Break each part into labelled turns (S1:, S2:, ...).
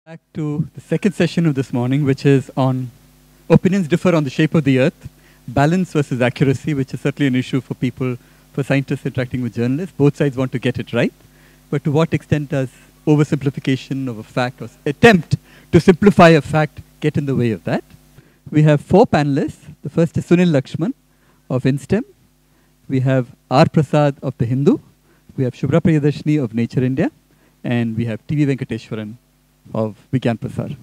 S1: Back to the second session of this morning, which is on opinions differ on the shape of the earth, balance versus accuracy, which is certainly an issue for people, for scientists interacting with journalists. Both sides want to get it right. But to what extent does oversimplification of a fact or attempt to simplify a fact get in the way of that? We have four panelists. The first is Sunil Lakshman of INSTEM. We have R. Prasad of The Hindu. We have Shubhra Priyadarshini of Nature India. And we have TV Venkateshwaran of Vigyan Prasar.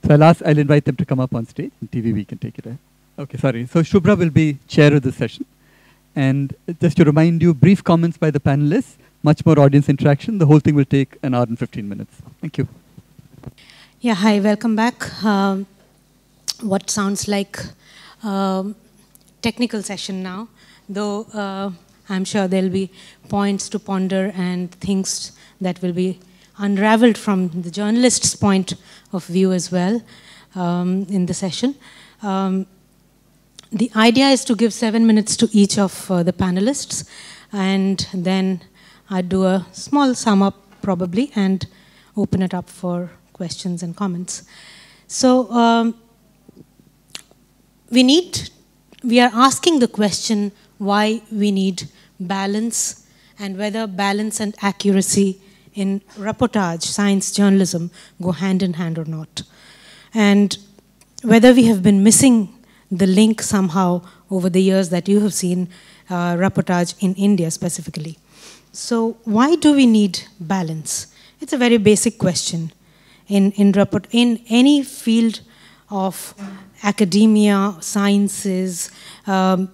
S1: So I'll invite them to come up on stage, and TVV can take it ahead. Okay, sorry. So Shubhra will be chair of the session. And just to remind you, brief comments by the panelists, much more audience interaction. The whole thing will take an hour and 15 minutes. Thank you.
S2: Yeah, hi, welcome back. What sounds like technical session now, though I'm sure there'll be points to ponder and things that will be unraveled from the journalist's point of view as well in the session. The idea is to give 7 minutes to each of the panelists, and then I'd do a small sum up probably and open it up for questions and comments. So we are asking the question why we need balance and whether balance and accuracy in reportage, science journalism, go hand in hand or not. And whether we have been missing the link somehow over the years that you have seen reportage in India specifically. So why do we need balance? It's a very basic question. In any field of academia, sciences,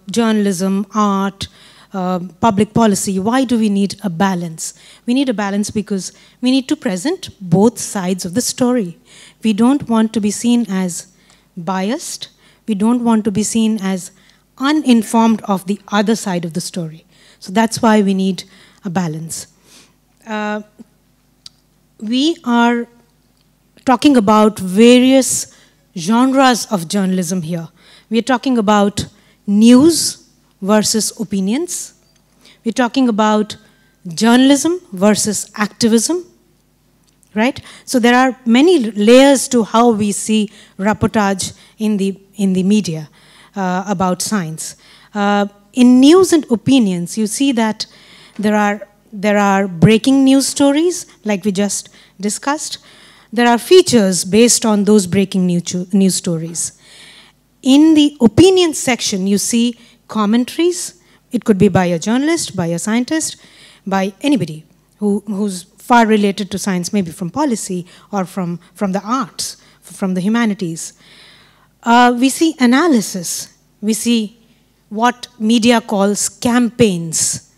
S2: journalism, art, public policy, why do we need a balance? We need a balance because we need to present both sides of the story. We don't want to be seen as biased. We don't want to be seen as uninformed of the other side of the story. So that's why we need a balance. We are talking about various genres of journalism here. We are talking about news versus opinions. We're talking about journalism versus activism, right? So there are many layers to how we see reportage in the media about science. In news and opinions, you see that there are breaking news stories, like we just discussed. There are features based on those breaking news stories. In the opinion section, you see commentaries. It could be by a journalist, by a scientist, by anybody who's far related to science, maybe from policy or from the arts, from the humanities. We see analysis. We see what media calls campaigns.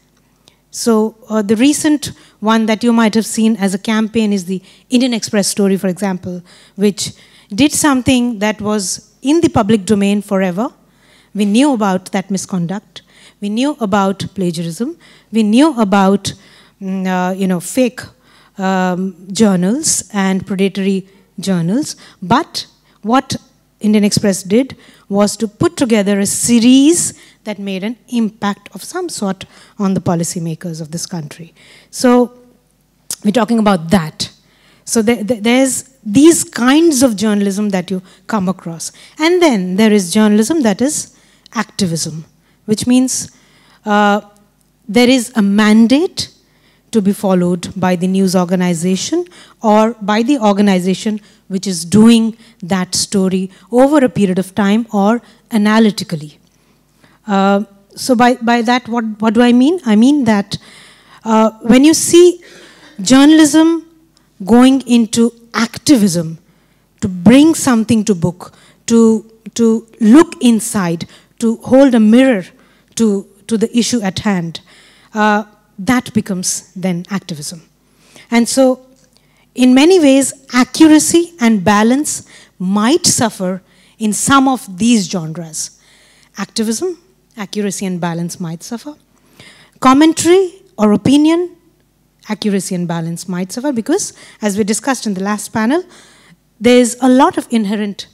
S2: So the recent one that you might have seen as a campaign is the Indian Express story, for example, which did something that was in the public domain forever. We knew about that misconduct. We knew about plagiarism. We knew about fake journals and predatory journals. But what Indian Express did was to put together a series that made an impact of some sort on the policymakers of this country. So we're talking about that. So there's these kinds of journalism that you come across. And then there is journalism that is activism, which means there is a mandate to be followed by the news organization or by the organization which is doing that story over a period of time or analytically. So by that, what do I mean? I mean that when you see journalism going into activism, to bring something to book, to look inside, to hold a mirror to the issue at hand, that becomes then activism. And so, in many ways, accuracy and balance might suffer in some of these genres. Activism, accuracy and balance might suffer. Commentary or opinion, accuracy and balance might suffer because, as we discussed in the last panel, there's a lot of inherent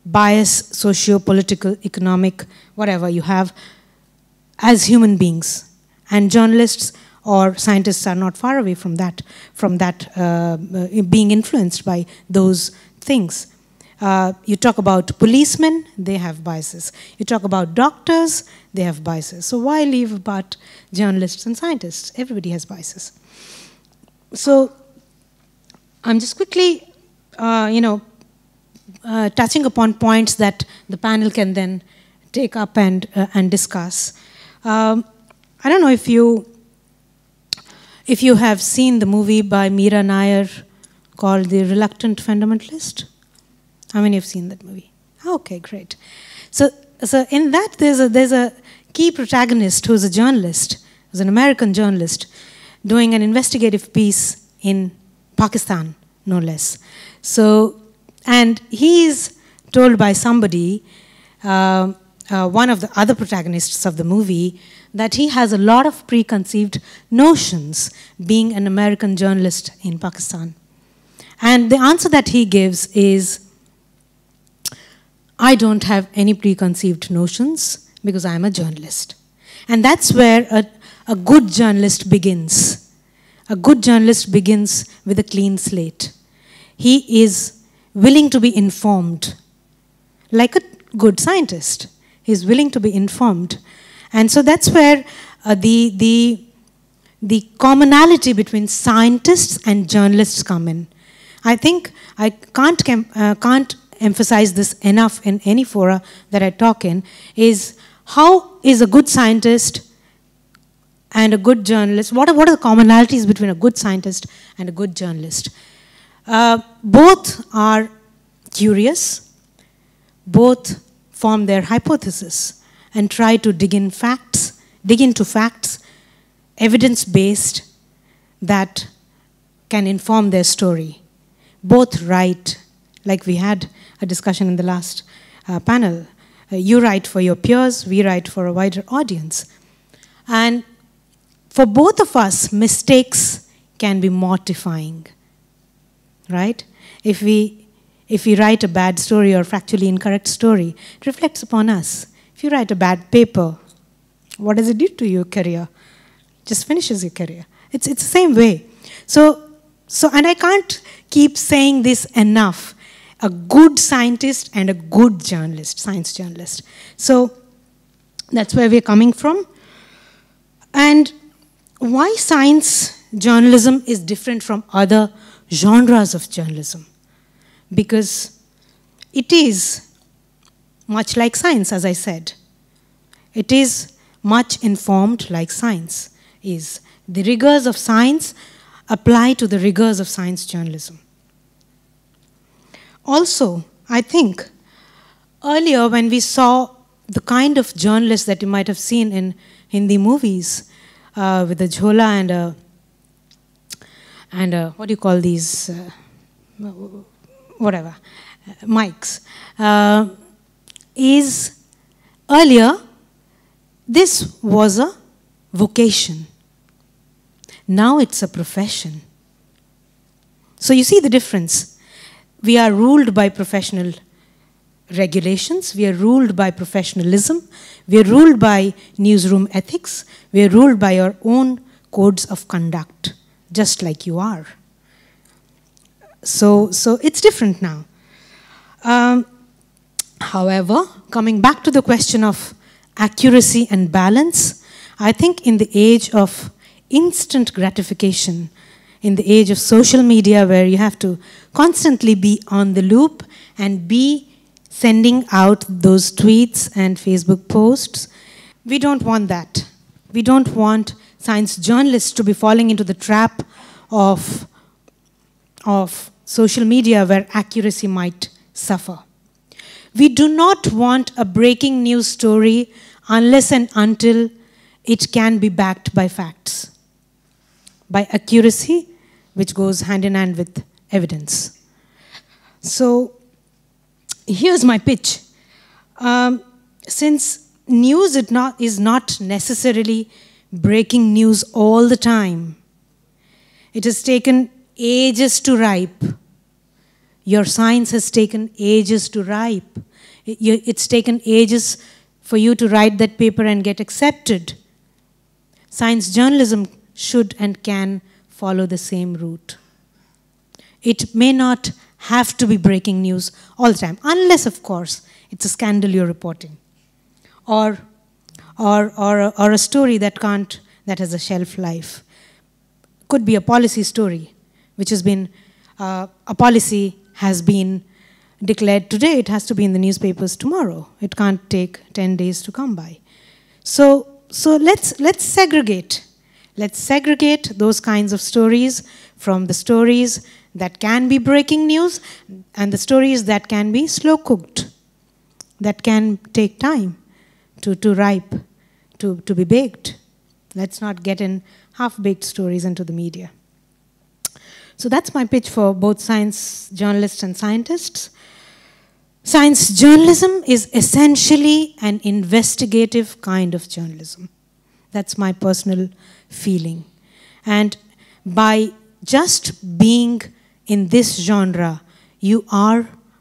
S2: bias, socio-political, economic, whatever you have, as human beings. And journalists or scientists are not far away from that, being influenced by those things. You talk about policemen, they have biases. You talk about doctors, they have biases. So why leave about journalists and scientists? Everybody has biases. So I'm just quickly, touching upon points that the panel can then take up and discuss. I don't know if you have seen the movie by Meera Nair called The Reluctant Fundamentalist. How many have seen that movie? Okay, great. So in that there's a key protagonist who's a journalist, who's an American journalist, doing an investigative piece in Pakistan, no less. So, and he's told by somebody, one of the other protagonists of the movie, that he has a lot of preconceived notions being an American journalist in Pakistan. And the answer that he gives is, I don't have any preconceived notions because I'm a journalist. And that's where a good journalist begins. A good journalist begins with a clean slate. He is willing to be informed, like a good scientist. He's willing to be informed. And so that's where the commonality between scientists and journalists come in. I think I can't emphasize this enough in any fora that I talk in, is how is a good scientist and a good journalist, what are the commonalities between a good scientist and a good journalist? Both are curious, both form their hypothesis and try to dig into facts, evidence-based, that can inform their story. Both write, like we had a discussion in the last panel. You write for your peers, we write for a wider audience. And for both of us, mistakes can be mortifying, right? If we write a bad story or factually incorrect story, it reflects upon us. If you write a bad paper, what does it do to your career? Just finishes your career. It's the same way. So, and I can't keep saying this enough. A good scientist and a good journalist, science journalist. So that's where we're coming from. And why science journalism is different from other genres of journalism? Because it is much like science, as I said. It is much informed like science is. The rigors of science apply to the rigors of science journalism. Also, I think earlier when we saw the kind of journalists that you might have seen in Hindi movies with a jhola and what do you call these, mics, is earlier this was a vocation. Now it's a profession. So you see the difference. We are ruled by professional regulations. We are ruled by professionalism. We are ruled by newsroom ethics. We are ruled by our own codes of conduct, just like you are. So it's different now. However, coming back to the question of accuracy and balance, I think in the age of instant gratification, in the age of social media where you have to constantly be on the loop and be sending out those tweets and Facebook posts, we don't want that. We don't want science journalists to be falling into the trap of social media where accuracy might suffer. We do not want a breaking news story unless and until it can be backed by facts, by accuracy, which goes hand in hand with evidence. So here's my pitch. Since news is not necessarily breaking news all the time, it has taken ages to ripe. Your science has taken ages to ripe. It's taken ages for you to write that paper and get accepted. Science journalism should and can follow the same route. It may not have to be breaking news all the time, unless, of course, it's a scandal you're reporting, or a story that has a shelf life. Could be a policy story, which has been, a policy has been declared today, it has to be in the newspapers tomorrow. It can't take 10 days to come by. So let's segregate. Let's segregate those kinds of stories from the stories that can be breaking news and the stories that can be slow cooked, that can take time to ripe, to be baked. Let's not get in half-baked stories into the media. So that's my pitch for both science journalists and scientists. Science journalism is essentially an investigative kind of journalism. That's my personal feeling. And by just being in this genre,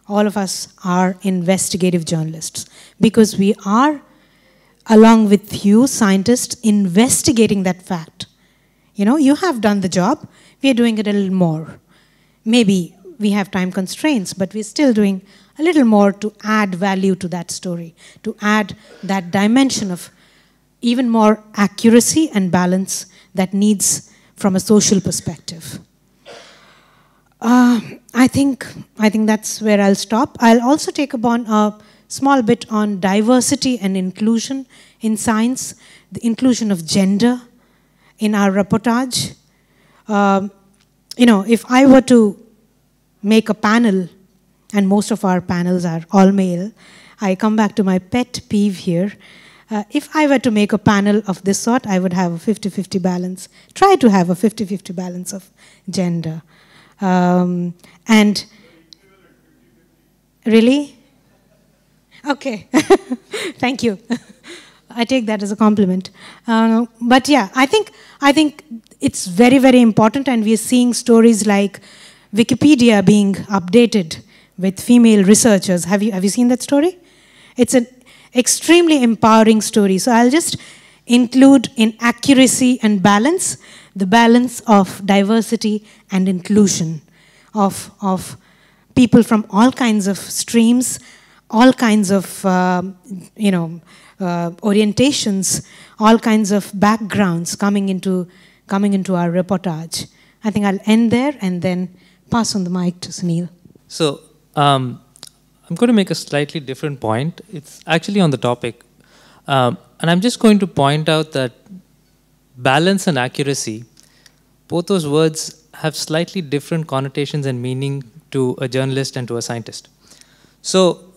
S2: all of us are investigative journalists, because we are, along with you, scientists, investigating that fact. You know, you have done the job, we are doing it a little more. Maybe we have time constraints, but we're still doing a little more to add value to that story, to add that dimension of even more accuracy and balance that needs from a social perspective. I think that's where I'll stop. I'll also take upon a small bit on diversity and inclusion in science, the inclusion of gender in our reportage. You know, if I were to make a panel, and most of our panels are all male, I come back to my pet peeve here. If I were to make a panel of this sort, I would have a 50-50 balance. Try to have a 50-50 balance of gender. And really? Okay. Thank you. I take that as a compliment. But yeah, I think it's very, very important, and we are seeing stories like Wikipedia being updated with female researchers. Have you seen that story? It's an extremely empowering story. So I'll just include in accuracy and balance, the balance of diversity and inclusion of people from all kinds of streams, all kinds of orientations, all kinds of backgrounds coming into our reportage. I think I'll end there and then pass on the mic to Sunil.
S3: So I'm going to make a slightly different point. It's actually on the topic. And I'm just going to point out that balance and accuracy, both those words have slightly different connotations and meaning to a journalist and to a scientist. So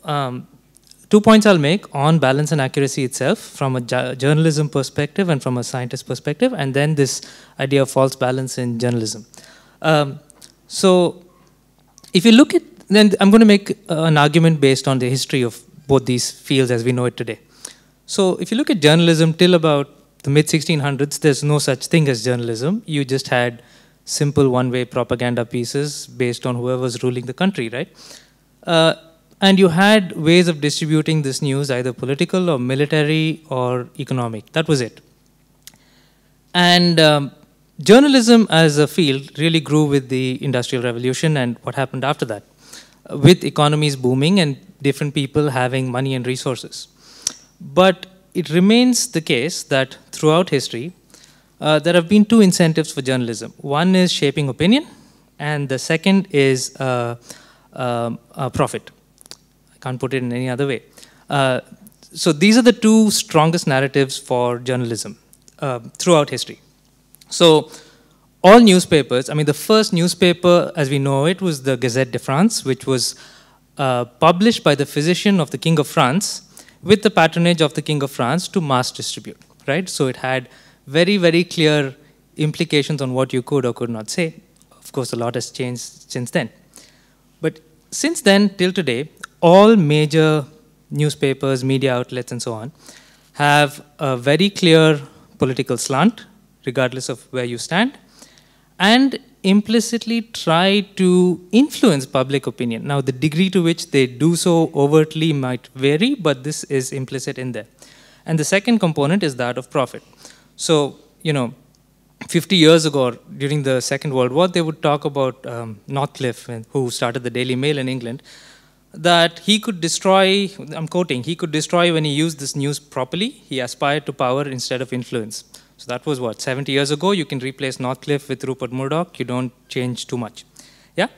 S3: 2 points I'll make on balance and accuracy itself from a journalism perspective and from a scientist perspective, and then this idea of false balance in journalism. So if you look at, then I'm going to make an argument based on the history of both these fields as we know it today. So if you look at journalism till about the mid-1600s, there's no such thing as journalism. You just had simple one-way propaganda pieces based on whoever was ruling the country, right? And you had ways of distributing this news, either political or military or economic. That was it. And journalism as a field really grew with the Industrial Revolution and what happened after that, with economies booming and different people having money and resources. But it remains the case that throughout history, there have been two incentives for journalism. One is shaping opinion, and the second is profit. I can't put it in any other way. So these are the two strongest narratives for journalism throughout history. So all newspapers, I mean, the first newspaper as we know it was the Gazette de France, which was published by the physician of the King of France with the patronage of the King of France to mass distribute, right? So it had very, very clear implications on what you could or could not say. Of course, a lot has changed since then. But since then till today, all major newspapers, media outlets, and so on have a very clear political slant, regardless of where you stand, and implicitly try to influence public opinion. Now, the degree to which they do so overtly might vary, but this is implicit in there. And the second component is that of profit. So, you know, 50 years ago, or during the Second World War, they would talk about Northcliffe, who started the Daily Mail in England, that he could destroy, I'm quoting, he could destroy when he used this news properly. He aspired to power instead of influence. So that was what, 70 years ago? You can replace Northcliffe with Rupert Murdoch. You don't change too much. Yeah?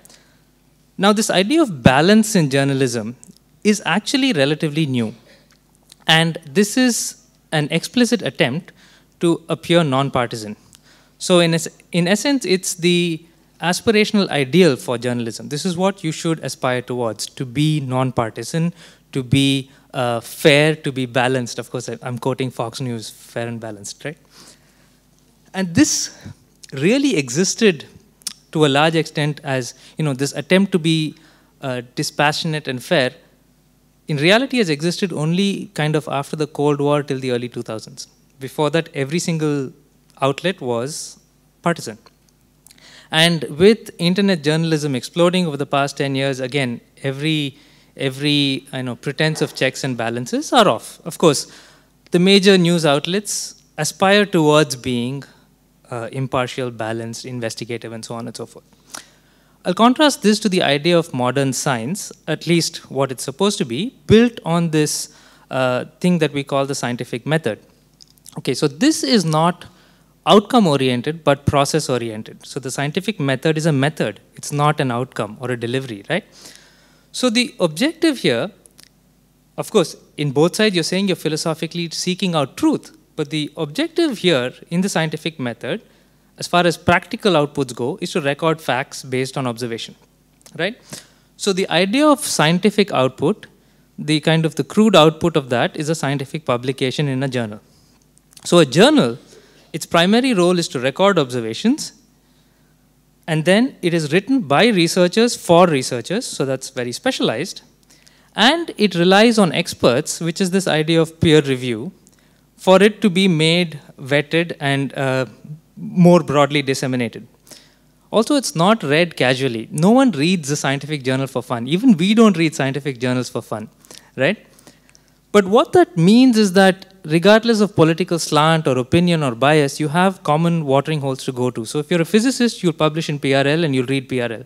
S3: Now, this idea of balance in journalism is actually relatively new. And this is an explicit attempt to appear non-partisan. So in essence, it's the aspirational ideal for journalism. This is what you should aspire towards, to be non-partisan, to be fair, to be balanced. Of course, I'm quoting Fox News, fair and balanced, right? And this really existed to a large extent as, this attempt to be dispassionate and fair, in reality has existed only kind of after the Cold War till the early 2000s. Before that, every single outlet was partisan. And with internet journalism exploding over the past 10 years, again, every pretense of checks and balances are off. Of course, the major news outlets aspire towards being impartial, balanced, investigative, and so on and so forth. I'll contrast this to the idea of modern science, at least what it's supposed to be, built on this thing that we call the scientific method. Okay, so this is not outcome-oriented, but process-oriented. So the scientific method is a method. It's not an outcome or a delivery, right? So the objective here, of course, in both sides, you're saying you're philosophically seeking out truth. But the objective here in the scientific method, as far as practical outputs go, is to record facts based on observation, right? So the idea of scientific output, the crude output of that is a scientific publication in a journal. So a journal, its primary role is to record observations, and then it is written by researchers for researchers, so that's very specialized, and it relies on experts, which is this idea of peer review, for it to be made, vetted, and more broadly disseminated. Also, it's not read casually. No one reads a scientific journal for fun. Even we don't read scientific journals for fun, right? But what that means is that regardless of political slant or opinion or bias, you have common watering holes to go to. So if you're a physicist, you'll publish in PRL and you'll read PRL.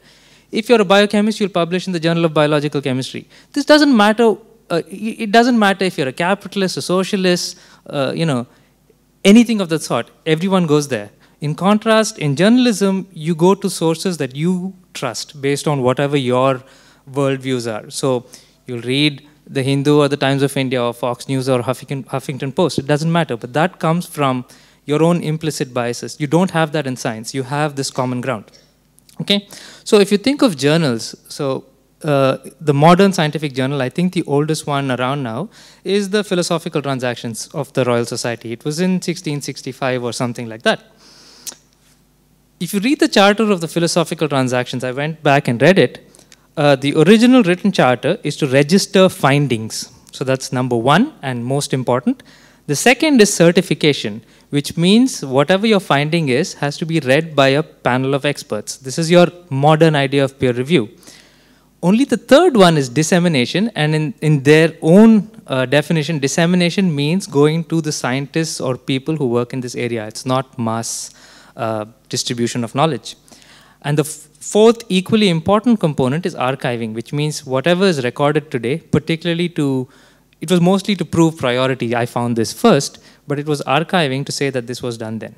S3: If you're a biochemist, you'll publish in the Journal of Biological Chemistry. This doesn't matter. It doesn't matter if you're a capitalist, a socialist, anything of that sort. Everyone goes there. In contrast, in journalism, you go to sources that you trust based on whatever your worldviews are. So you'll read The Hindu or the Times of India or Fox News or Huffington Post. It doesn't matter, but that comes from your own implicit biases. You don't have that in science. You have this common ground. Okay? So if you think of journals, so the modern scientific journal, I think the oldest one around now, is the Philosophical Transactions of the Royal Society. It was in 1665 or something like that. If you read the charter of the Philosophical Transactions, I went back and read it, the original written charter is to register findings. So that's number one and most important. The second is certification, which means whatever your finding is has to be read by a panel of experts. This is your modern idea of peer review. Only the third one is dissemination, and in their own definition, dissemination means going to the scientists or people who work in this area. It's not mass distribution of knowledge. And the fourth equally important component is archiving, which means whatever is recorded today, particularly it was mostly to prove priority. I found this first, but it was archiving to say that this was done then.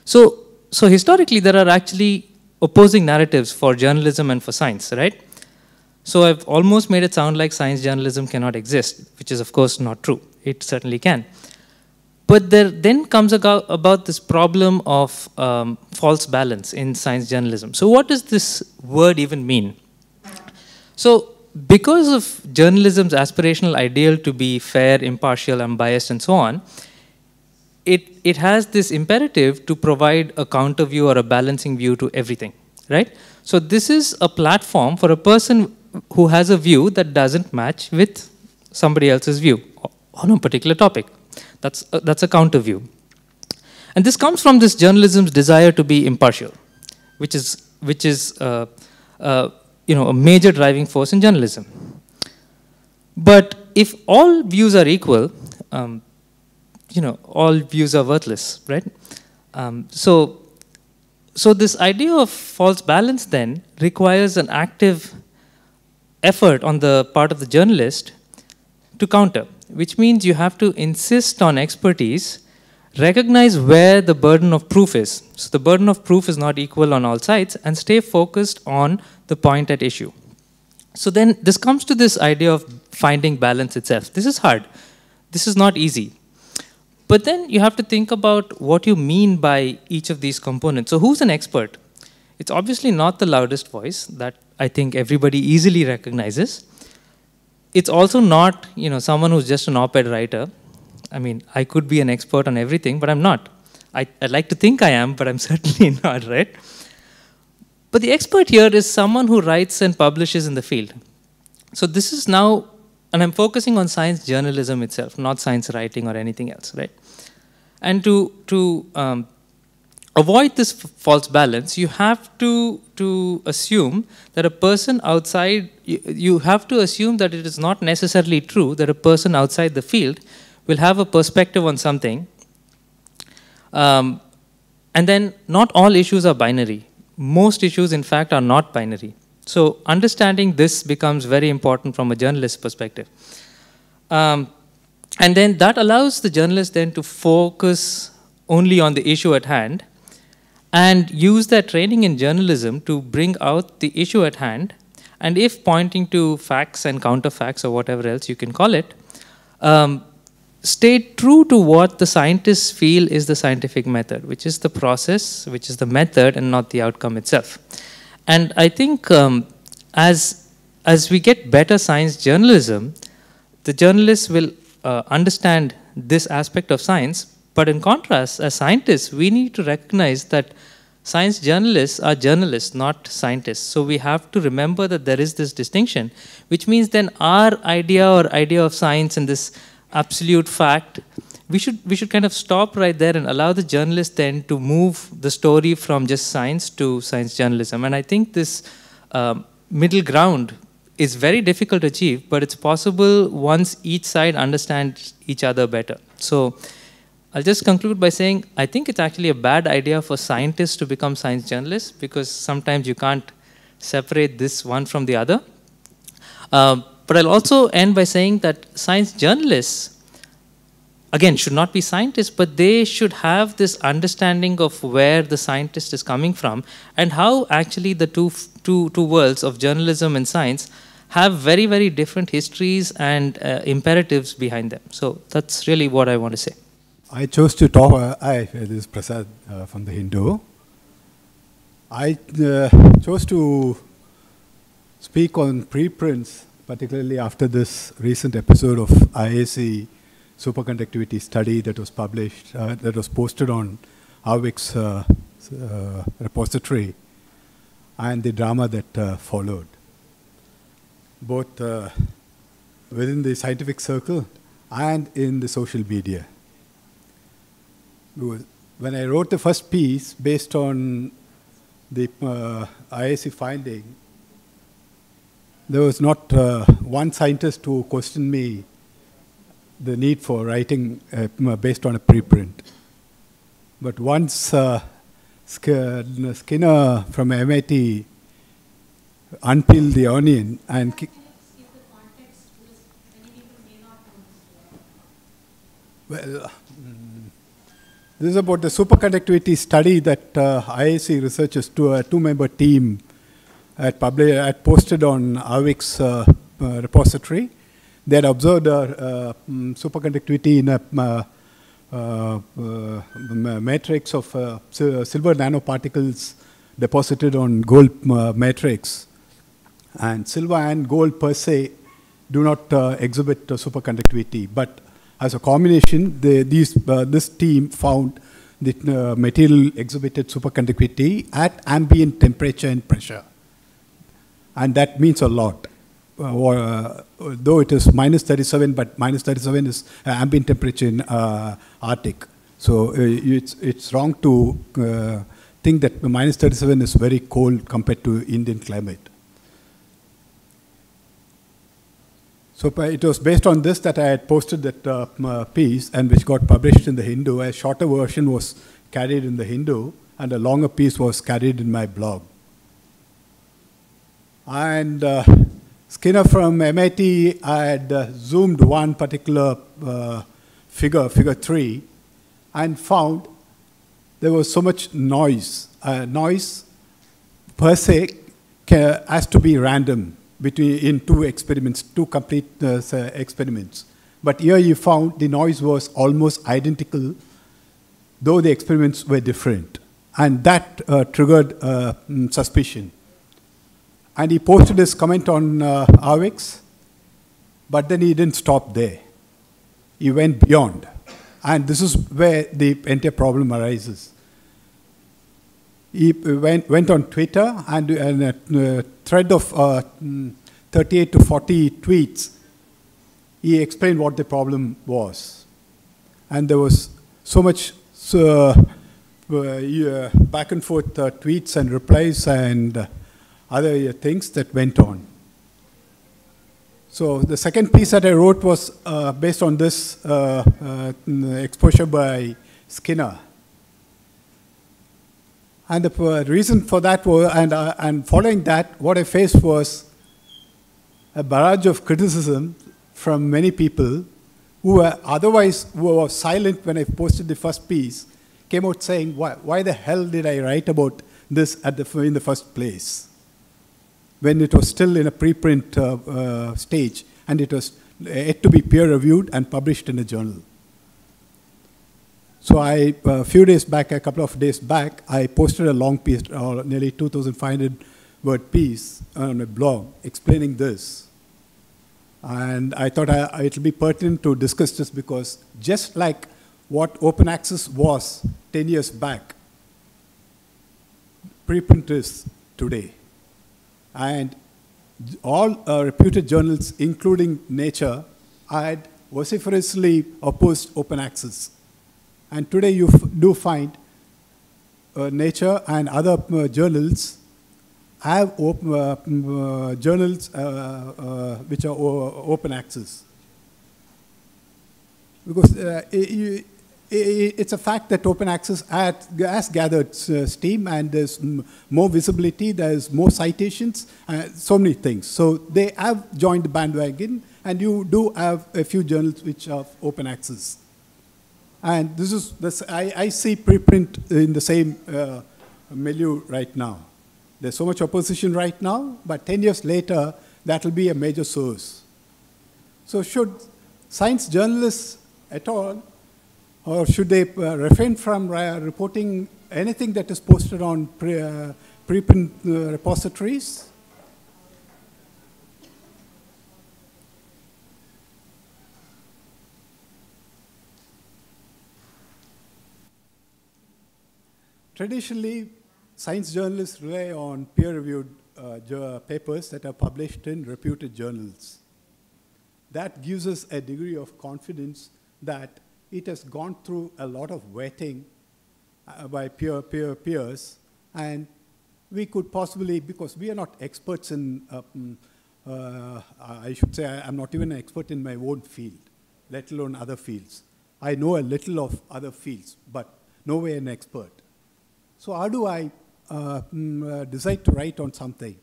S3: So historically, there are actually opposing narratives for journalism and for science, right? So I've almost made it sound like science journalism cannot exist, which is of course not true. It certainly can. But there then comes about this problem of false balance in science journalism. So what does this word even mean? So because of journalism's aspirational ideal to be fair, impartial, unbiased, and so on, it has this imperative to provide a counter view or a balancing view to everything, right? So this is a platform for a person who has a view that doesn't match with somebody else's view on a particular topic. That's a counter view. And this comes from this journalism's desire to be impartial, which is a major driving force in journalism. But if all views are equal, all views are worthless, right? So this idea of false balance then requires an active effort on the part of the journalist to counter, which means you have to insist on expertise, recognize where the burden of proof is. So the burden of proof is not equal on all sides, and stay focused on the point at issue. So then this comes to this idea of finding balance itself. This is hard. This is not easy. But then you have to think about what you mean by each of these components. So who's an expert? It's obviously not the loudest voice that I think everybody easily recognizes. It's also not, someone who's just an op-ed writer. I mean, I could be an expert on everything, but I'm not. I'd like to think I am, but I'm certainly not, right? But the expert here is someone who writes and publishes in the field. So this is now, and I'm focusing on science journalism itself, not science writing or anything else, right? And to avoid this false balance, you have to assume that a person outside, you have to assume that it is not necessarily true that a person outside the field will have a perspective on something. And then not all issues are binary. Most issues, in fact, are not binary. So understanding this becomes very important from a journalist's perspective. And then that allows the journalist then to focus only on the issue at hand and use their training in journalism to bring out the issue at hand. And if pointing to facts and counterfacts or whatever else you can call it, stay true to what the scientists feel is the scientific method, which is the process, which is the method, and not the outcome itself. And I think as we get better science journalism, the journalists will understand this aspect of science. But in contrast, as scientists, we need to recognize that science journalists are journalists, not scientists. So we have to remember that there is this distinction, which means then our idea of science and this absolute fact, we should kind of stop right there and allow the journalist then to move the story from just science to science journalism. And I think this middle ground is very difficult to achieve, but it's possible once each side understands each other better. So I'll just conclude by saying I think it's actually a bad idea for scientists to become science journalists, because sometimes you can't separate this one from the other. But I'll also end by saying that science journalists, again, should not be scientists, but they should have this understanding of where the scientist is coming from and how actually the two worlds of journalism and science have very, very different histories and imperatives behind them. So that's really what I want to say.
S4: I chose to talk, this is Prasad from the Hindu. I chose to speak on preprints, particularly after this recent episode of IAC superconductivity study that was published, that was posted on Arvik's repository, and the drama that followed, both within the scientific circle and in the social media. When I wrote the first piece based on the IAC finding, there was not one scientist who questioned me the need for writing based on a preprint. But once Skinner from MIT unpeeled the onion and this is about the superconductivity study that IAC researchers, a two-member team, had posted on Arvik's repository. They had observed superconductivity in a matrix of silver nanoparticles deposited on gold matrix. And silver and gold per se do not exhibit superconductivity, but as a combination, this team found that material exhibited superconductivity at ambient temperature and pressure. And that means a lot. Though it is minus 37, but minus 37 is ambient temperature in Arctic. So it's wrong to think that minus 37 is very cold compared to Indian climate. So it was based on this that I had posted that piece, and which got published in the Hindu. A shorter version was carried in the Hindu, and a longer piece was carried in my blog. And Skinner from MIT had zoomed one particular figure 3, and found there was so much noise. Noise per se has to be random in two experiments, two complete experiments. But here you found the noise was almost identical, though the experiments were different. And that triggered suspicion. And he posted his comment on ARWIX, but then he didn't stop there. He went beyond. And this is where the entire problem arises. He went on Twitter, and in a thread of 38 to 40 tweets, he explained what the problem was. And there was so much back and forth tweets and replies and other things that went on. So the second piece that I wrote was based on this exposure by Skinner. And the reason for that was, and following that, what I faced was a barrage of criticism from many people who were silent when I posted the first piece, came out saying, why the hell did I write about this in the first place? When it was still in a preprint stage, and it was yet to be peer-reviewed and published in a journal. So a couple of days back, I posted a long piece, nearly 2,500 word piece on a blog explaining this. And I thought it would be pertinent to discuss this because just like what open access was 10 years back, preprint is today. And all reputed journals, including Nature, had vociferously opposed open access. And today you do find Nature and other journals have journals which are open access. Because it's a fact that open access has gathered steam, and there's more visibility, there's more citations, so many things. So they have joined the bandwagon, and you do have a few journals which are open access. And I see preprint in the same milieu right now. There's so much opposition right now, but 10 years later, that will be a major source. So should science journalists at all, or should they refrain from reporting anything that is posted on preprint repositories? Traditionally, science journalists rely on peer-reviewed papers that are published in reputed journals. That gives us a degree of confidence that it has gone through a lot of vetting by peers, and we could possibly, because we are not experts in, I should say I'm not even an expert in my own field, let alone other fields. I know a little of other fields, but no way an expert. So how do I decide to write on something?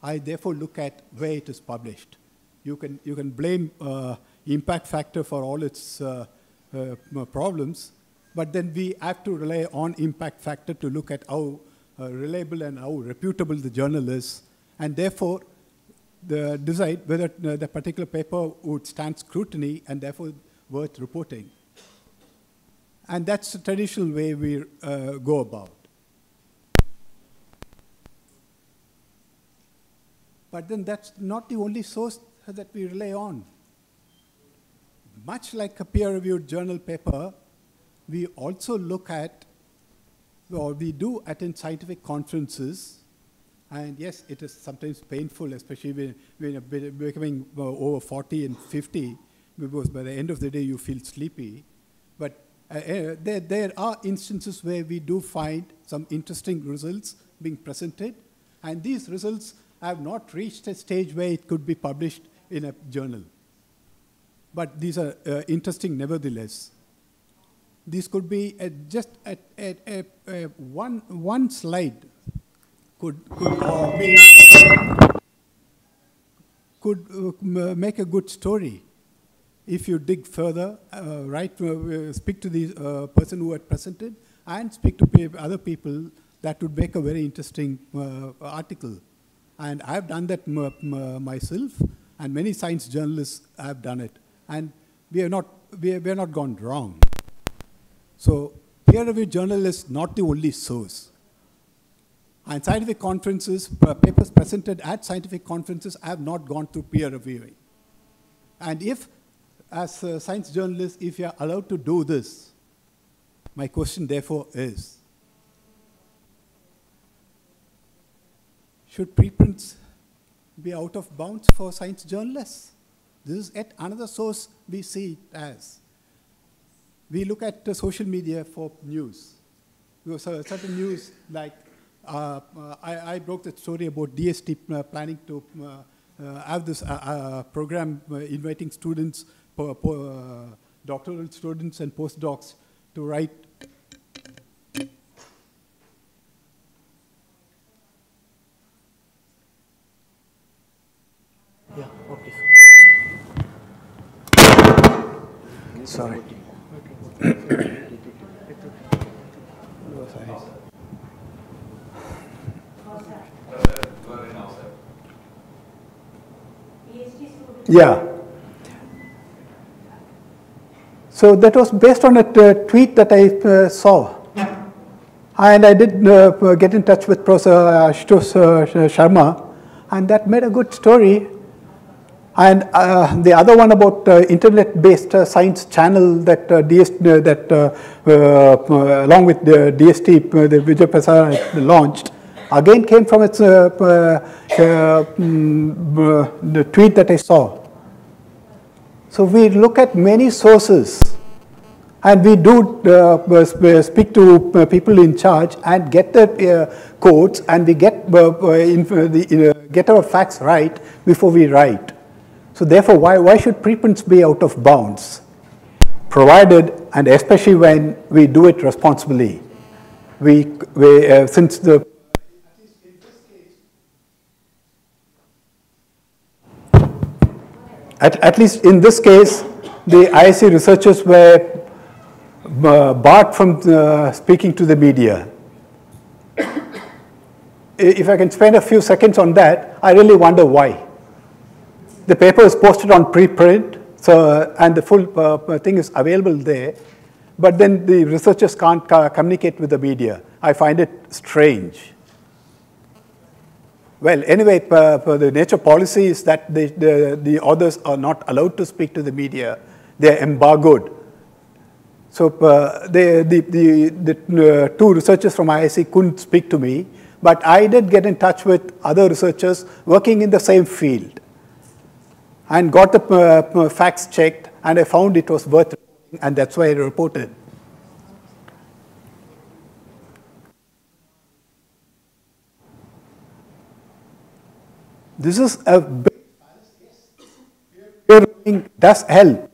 S4: I therefore look at where it is published. You can blame impact factor for all its problems, but then we have to rely on impact factor to look at how reliable and how reputable the journal is, and therefore decide whether the particular paper would stand scrutiny and therefore worth reporting. And that's the traditional way we go about. But then that's not the only source that we rely on. Much like a peer-reviewed journal paper, we also look at, or we do attend scientific conferences, and yes, it is sometimes painful, especially when you're becoming over 40 and 50, because by the end of the day you feel sleepy. But there are instances where we do find some interesting results being presented, and these results have not reached a stage where it could be published in a journal. But these are interesting nevertheless. This could be just one slide could make a good story. If you dig further, speak to the person who had presented and speak to other people, that would make a very interesting article. And I've done that myself, and many science journalists have done it. And we have not gone wrong. So peer-reviewed journal is not the only source. And scientific conferences, papers presented at scientific conferences have not gone through peer reviewing. And if, as science journalists, if you are allowed to do this, my question therefore is, should preprints be out of bounds for science journalists? This is yet another source we see it as. We look at social media for news. Certain news like, I broke the story about DST planning to have this program inviting students, doctoral students and postdocs to write. Yeah, okay. Sorry. Yeah. So that was based on a tweet that I saw. And I did get in touch with Professor Ashutosh Sharma, and that made a good story. And the other one about internet-based science channel that along with the DST, the Vijay Prasad launched, again came from its the tweet that I saw. So we look at many sources, and we do speak to people in charge and get the quotes, and we get get our facts right before we write. So therefore, why should preprints be out of bounds? Provided, and especially when we do it responsibly, since the At least in this case, the IISc researchers were barred from speaking to the media. If I can spend a few seconds on that, I really wonder why. The paper is posted on preprint, and the full thing is available there, but then the researchers can't communicate with the media. I find it strange. Well, anyway, the nature policy is that the authors are not allowed to speak to the media. They're embargoed. So the two researchers from IISc couldn't speak to me, but I did get in touch with other researchers working in the same field and got the facts checked, and I found it was worth reporting, and that's why I reported. This is a big peer reviewing does help.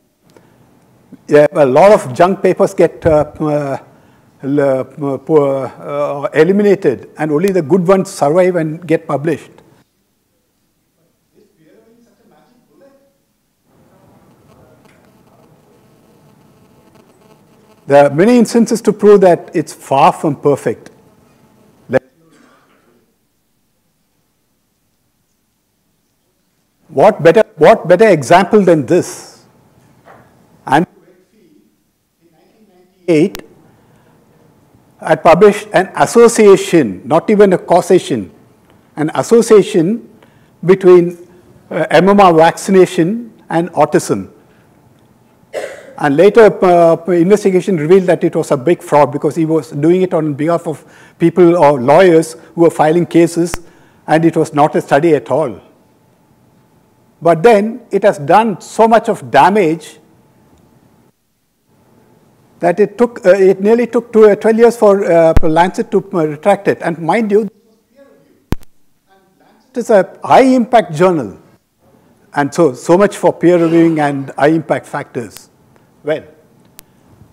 S4: Yeah, a lot of junk papers get eliminated, and only the good ones survive and get published. Is peer reviewing such a magic bullet? There are many instances to prove that it's far from perfect. What better example than this? And Wakefield in 1998 had published an association, not even a causation, an association between MMR vaccination and autism. And later, investigation revealed that it was a big fraud because he was doing it on behalf of people or lawyers who were filing cases, and it was not a study at all. But then it has done so much of damage that it nearly took 12 years for Lancet to retract it. And mind you, this was peer reviewed. And Lancet is a high-impact journal. And so much for peer reviewing and high-impact factors. Well,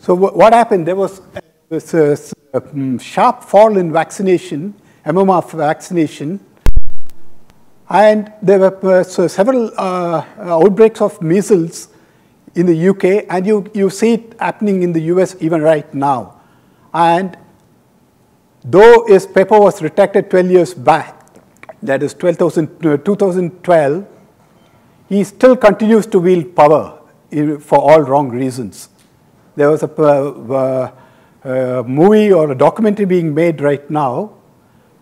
S4: So what happened? There was this sharp fall in vaccination, MMR vaccination, and there were several outbreaks of measles in the UK, and you see it happening in the US even right now. And though his paper was retracted 12 years back, that is 2012, he still continues to wield power for all wrong reasons. There was a movie or a documentary being made right now,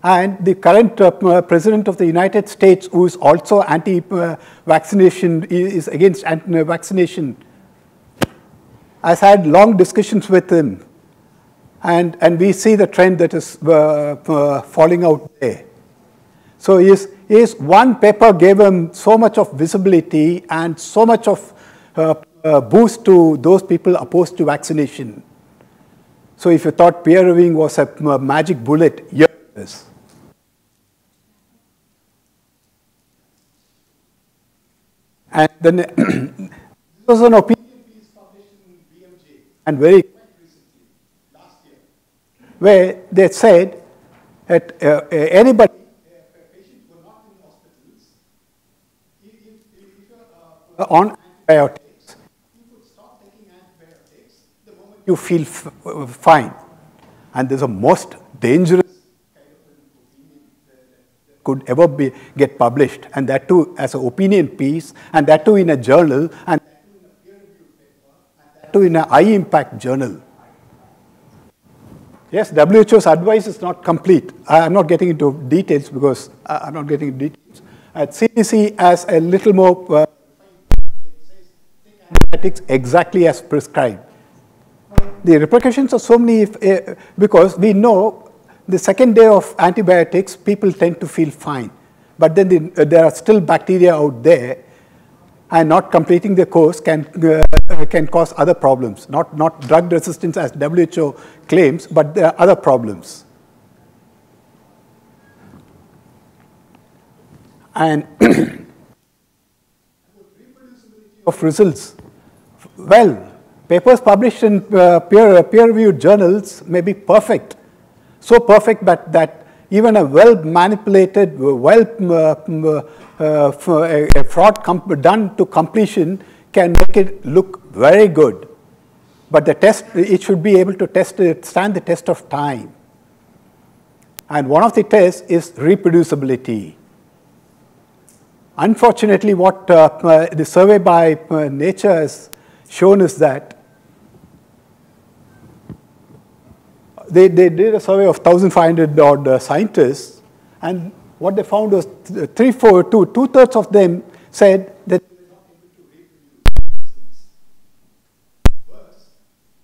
S4: and the current president of the United States, who is also anti-vaccination, is against vaccination, has had long discussions with him. And we see the trend that is falling out there. So his one paper gave him so much of visibility and so much of boost to those people opposed to vaccination. So if you thought peer reviewing was a magic bullet, here it is. And then this was an opinion piece published in BMJ, and very quite recently, last year, where they said that anybody, patients who are not in hospitals, if you're on antibiotics, you could stop taking antibiotics the moment you feel fine. And there's a most dangerous kind of an opinion that could ever get published, and that too as an opinion piece, and that too in a journal, and that too in a peer-reviewed paper, and that too in a high-impact journal. Yes, WHO's advice is not complete. I'm not getting into details because I'm not getting into details. At CDC has a little more antibiotics exactly as prescribed. The repercussions are so many because we know the second day of antibiotics, people tend to feel fine. But then there are still bacteria out there, and not completing the course can cause other problems. Not drug resistance as WHO claims, but there are other problems. And of results. Well, papers published in peer-reviewed journals may be perfect. So perfect that even a well-manipulated, a fraud done to completion can make it look very good. But the test, it should be able to stand the test of time. And one of the tests is reproducibility. Unfortunately, what the survey by Nature has shown is that they did a survey of 1,500 odd scientists, and what they found was two-thirds of them said that they were not able to reproduce. Worse,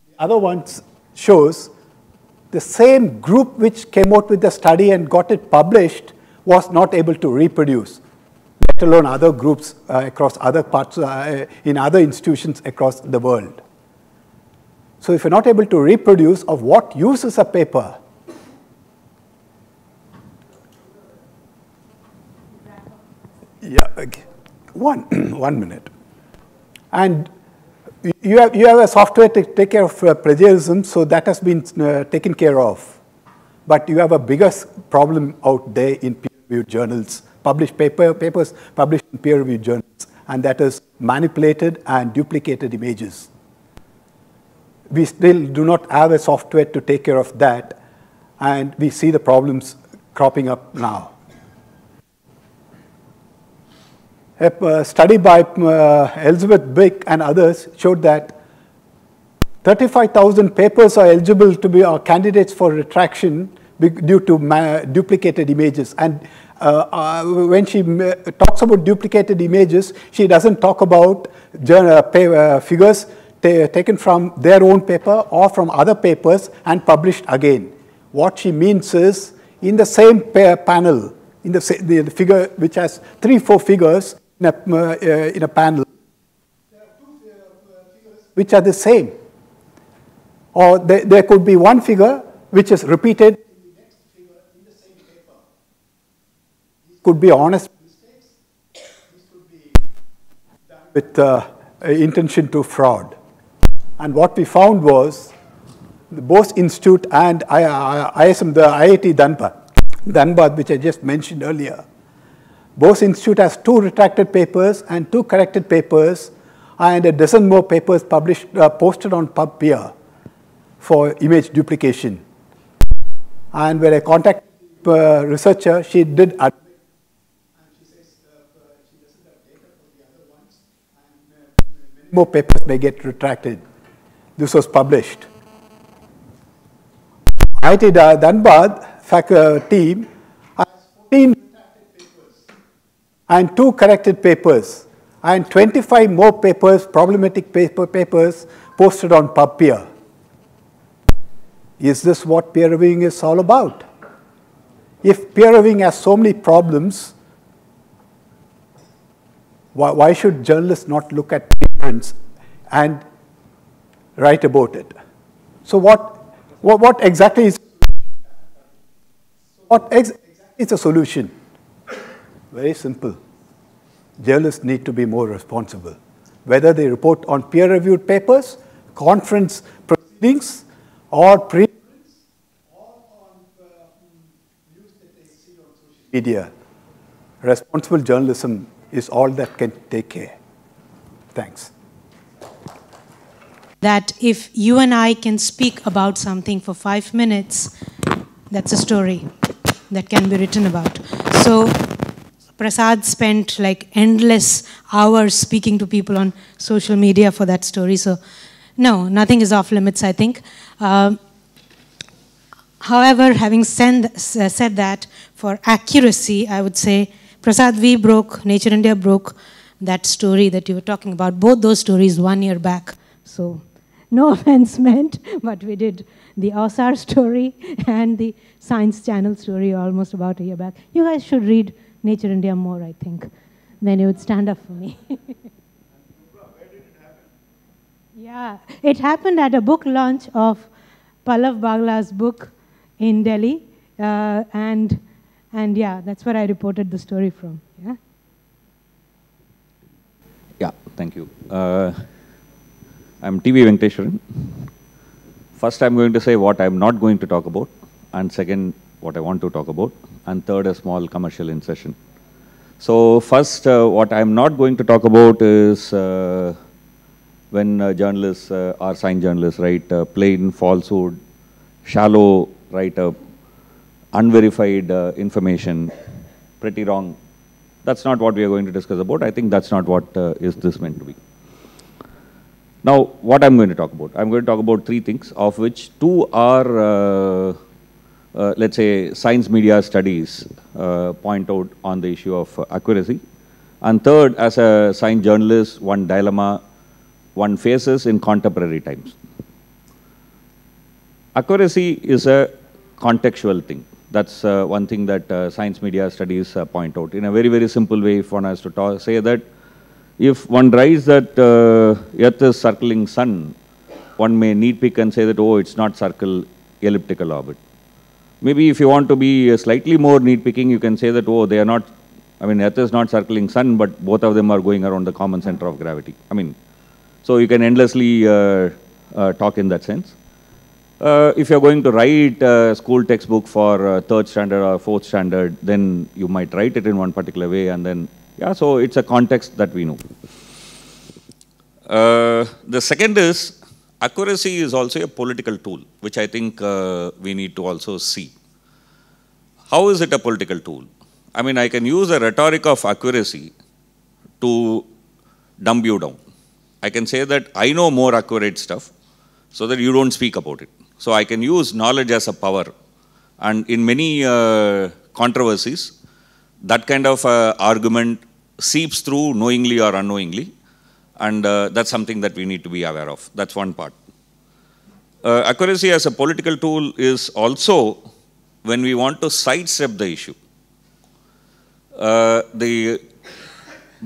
S4: the other one shows the same group which came out with the study and got it published was not able to reproduce, let alone other groups across other parts, in other institutions across the world. So if you're not able to reproduce, of what use is a paper? Yeah, okay. One minute. And you have a software to take care of plagiarism, so that has been taken care of. But you have a bigger problem out there in peer-reviewed journals, papers published in peer-reviewed journals, and that is manipulated and duplicated images. We still do not have a software to take care of that, and we see the problems cropping up now. A study by Elizabeth Bick and others showed that 35,000 papers are eligible to be candidates for retraction due to duplicated images. And when she talks about duplicated images, she doesn't talk about figures taken from their own paper or from other papers and published again. What she means is, in the same panel, in the figure which has 3-4 figures in a panel, there are 2 figures which are the same. Or there could be one figure which is repeated in the next figure in the same paper. These could be honest mistakes. These could be done with intention to fraud. And what we found was the Bose Institute and ISM, the IIT Dhanbad, which I just mentioned earlier. Bose Institute has 2 retracted papers and 2 corrected papers and a dozen more papers published, posted on PubPeer for image duplication. And when I contacted the researcher, she did admit, and she says she doesn't have data for the other ones, and many more papers may get retracted. This was published. IIT Dhanbad team has 14 retracted papers and 2 corrected papers and 25 more papers, problematic papers, posted on PubPeer. Is this what peer reviewing is all about? If peer reviewing has so many problems, why should journalists not look at preprints and write about it? So what exactly is the solution? Very simple. Journalists need to be more responsible. Whether they report on peer-reviewed papers, conference proceedings, or preprints, or on news that they see on social media. Responsible journalism is all that can take care. Thanks.
S2: That if you and I can speak about something for 5 minutes, that's a story that can be written about. So Prasad spent like endless hours speaking to people on social media for that story. So no, nothing is off limits, I think. However, having said that, for accuracy, I would say Prasad, we broke, Nature India broke that story that you were talking about, both those stories 1 year back. So no offense meant, but we did the OSAR story and the Science Channel story almost about a year back. You guys should read Nature India more, I think. Then you would stand up for me.
S4: Where did it happen?
S2: Yeah, it happened at a book launch of Pallav Bagla's book in Delhi. And yeah, that's where I reported the story from. Yeah.
S5: Yeah, thank you. I'm TV Venkateshwaran. First, I'm going to say what I'm not going to talk about, and second, what I want to talk about, and third, a small commercial insertion. So first, what I'm not going to talk about is when journalists or science journalists write plain falsehood, shallow write-up, unverified information, pretty wrong. That's not what we are going to discuss about. I think that's not what is this meant to be. Now, what I'm going to talk about? I'm going to talk about 3 things, of which 2 are, let's say, science media studies point out on the issue of accuracy. And third, as a science journalist, one dilemma one faces in contemporary times. Accuracy is a contextual thing. That's one thing that science media studies point out. In a very, very simple way, if one has to say that, if one writes that Earth is circling sun, one may nitpick and say that, oh, it's not circle, elliptical orbit. Maybe if you want to be slightly more nitpicking, you can say that, oh, they are not, I mean, Earth is not circling sun, but both of them are going around the common center of gravity. I mean, so you can endlessly talk in that sense. If you're going to write a school textbook for 3rd standard or 4th standard, then you might write it in one particular way, and then, yeah, so it's a context that we know. The second is, accuracy is also a political tool, which I think we need to also see. How is it a political tool? I mean, I can use a rhetoric of accuracy to dumb you down. I can say that I know more accurate stuff so that you don't speak about it. So I can use knowledge as a power. And in many controversies, that kind of argument seeps through knowingly or unknowingly. And that's something that we need to be aware of. That's one part. Accuracy as a political tool is also when we want to sidestep the issue. The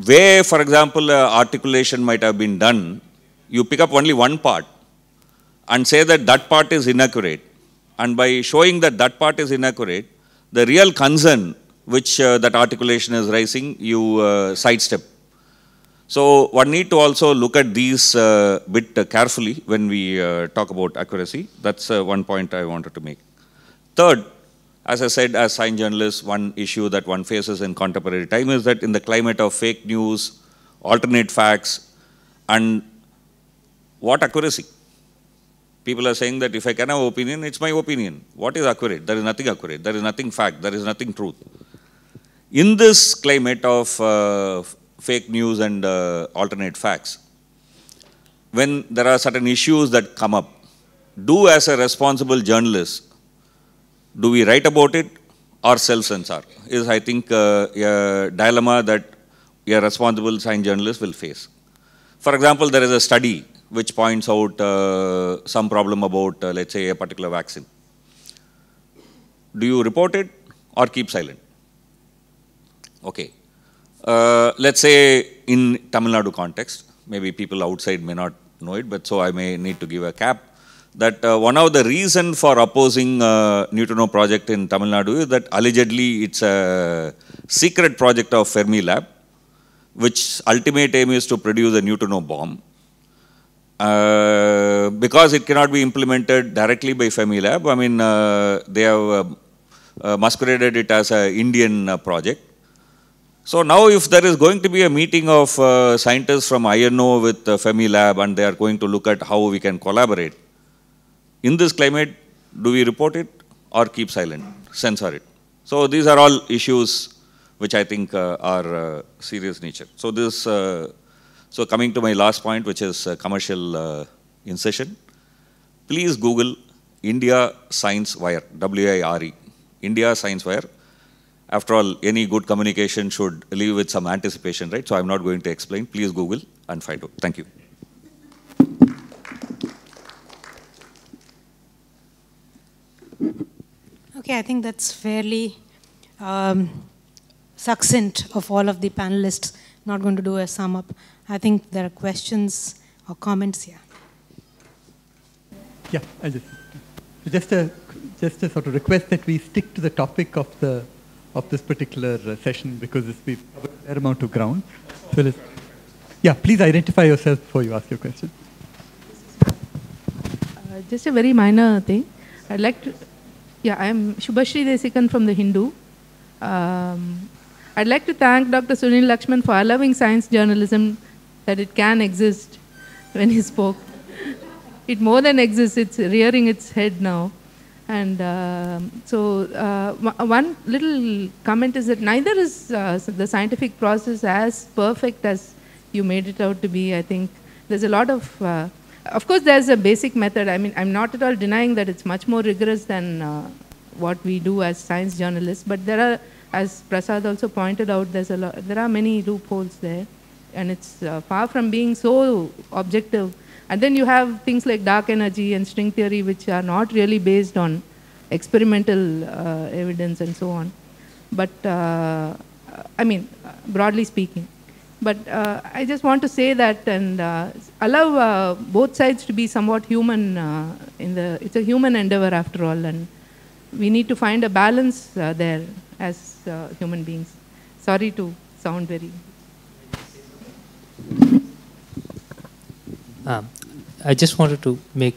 S5: way, for example, articulation might have been done, you pick up only one part and say that that part is inaccurate. And by showing that that part is inaccurate, the real concern which that articulation is raising, you sidestep. So one need to also look at these bit carefully when we talk about accuracy. That's one point I wanted to make. Third, as I said, as science journalists, one issue that one faces in contemporary time is that in the climate of fake news, alternate facts, and what accuracy? People are saying that if I can have opinion, it's my opinion. What is accurate? There is nothing accurate. There is nothing fact. There is nothing truth. In this climate of fake news and alternate facts, when there are certain issues that come up, do as a responsible journalist, do we write about it or self-censor? Is, I think, a dilemma that a responsible science journalist will face. For example, there is a study which points out some problem about, let's say, a particular vaccine. Do you report it or keep silent? Okay. Let's say in Tamil Nadu context, maybe people outside may not know it, but so I may need to give a cap, that one of the reasons for opposing Neutrino project in Tamil Nadu is that allegedly it's a secret project of Fermi Lab, which ultimate aim is to produce a neutrino bomb. Because it cannot be implemented directly by Fermi Lab, I mean, they have masqueraded it as an Indian project. So now if there is going to be a meeting of scientists from INO with Fermi Lab and they are going to look at how we can collaborate, in this climate, do we report it or keep silent, censor it? So these are all issues which I think are serious nature. So this, so coming to my last point, which is commercial incision, please Google India Science Wire, W-I-R-E, India Science Wire. After all, any good communication should leave with some anticipation, right? So I'm not going to explain. Please Google and find out. Thank you.
S2: Okay, I think that's fairly succinct of all of the panelists. Not going to do a sum up. I think there are questions or comments here.
S1: Yeah, I just a sort of request that we stick to the topic of this particular session because we've covered a fair amount of ground. So yeah, please identify yourself before you ask your question.
S6: Just a very minor thing. I'd like to. Yeah, I'm Shubhashri Desikan from The Hindu. I'd like to thank Dr. Sunil Lakshman for allowing science journalism that it can exist when he spoke. It more than exists, it's rearing its head now. And one little comment is that neither is the scientific process as perfect as you made it out to be. I think there's a lot of course there's a basic method. I mean, I'm not at all denying that it's much more rigorous than what we do as science journalists, but there are, as Prasad also pointed out, there are many loopholes there, and it's far from being so objective. And then you have things like dark energy and string theory, which are not really based on experimental evidence and so on. But, I mean, broadly speaking. But I just want to say that and allow both sides to be somewhat human. It's a human endeavor after all, and we need to find a balance there as human beings. Sorry to sound very...
S3: I just wanted to make,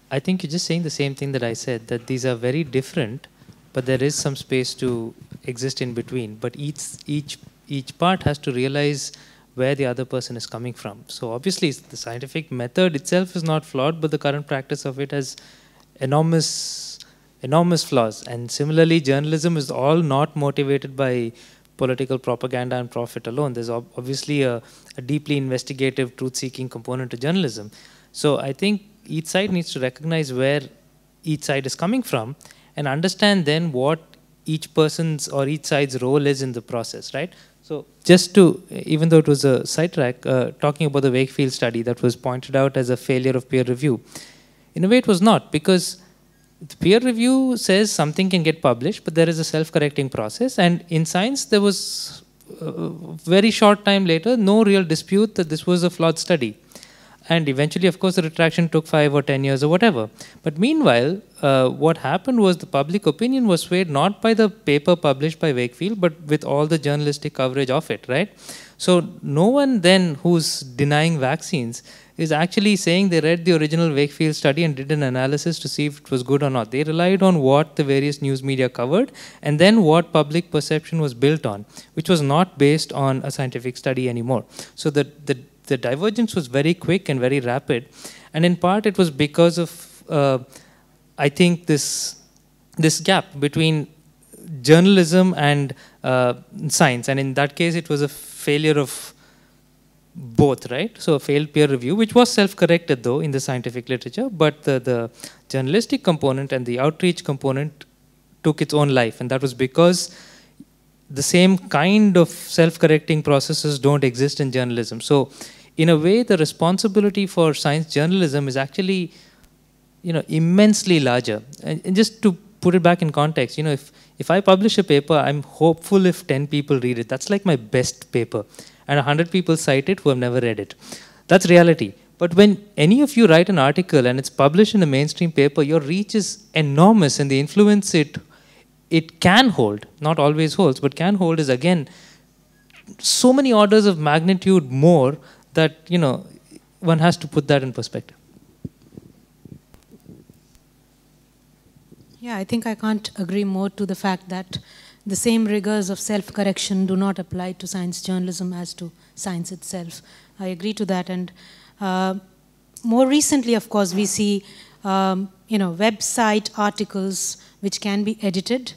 S3: I think you're just saying the same thing that I said, that these are very different, but there is some space to exist in between. But each part has to realize where the other person is coming from. So obviously the scientific method itself is not flawed, but the current practice of it has enormous flaws. And similarly, journalism is all not motivated by political propaganda and profit alone. There's obviously a deeply investigative, truth-seeking component to journalism. So I think each side needs to recognize where each side is coming from and understand then what each person's or each side's role is in the process, right? So just to, even though it was a sidetrack, talking about the Wakefield study that was pointed out as a failure of peer review. In a way it was not, because the peer review says something can get published, but there is a self-correcting process. And in science, there was, very short time later, no real dispute that this was a flawed study. And eventually, of course, the retraction took 5 or 10 years or whatever. But meanwhile, what happened was the public opinion was swayed not by the paper published by Wakefield, but with all the journalistic coverage of it, right? So no one then who's denying vaccines is actually saying they read the original Wakefield study and did an analysis to see if it was good or not. They relied on what the various news media covered and then what public perception was built on, which was not based on a scientific study anymore. So the divergence was very quick and very rapid. And in part, it was because of, I think, this gap between journalism and science. And in that case, it was a failure of both, right? So a failed peer review, which was self-corrected, though, in the scientific literature. But the journalistic component and the outreach component took its own life. And that was because the same kind of self-correcting processes don't exist in journalism. So in a way, the responsibility for science journalism is actually, immensely larger. And just to put it back in context, if I publish a paper, I'm hopeful if 10 people read it. That's like my best paper. And 100 people cite it who have never read it. That's reality. But when any of you write an article and it's published in a mainstream paper, your reach is enormous, and the influence it can hold, not always holds, but can hold, is again so many orders of magnitude more that, one has to put that in perspective.
S2: Yeah, I think I can't agree more to the fact that the same rigors of self-correction do not apply to science journalism as to science itself. I agree to that. And more recently, of course, we see website articles which can be edited,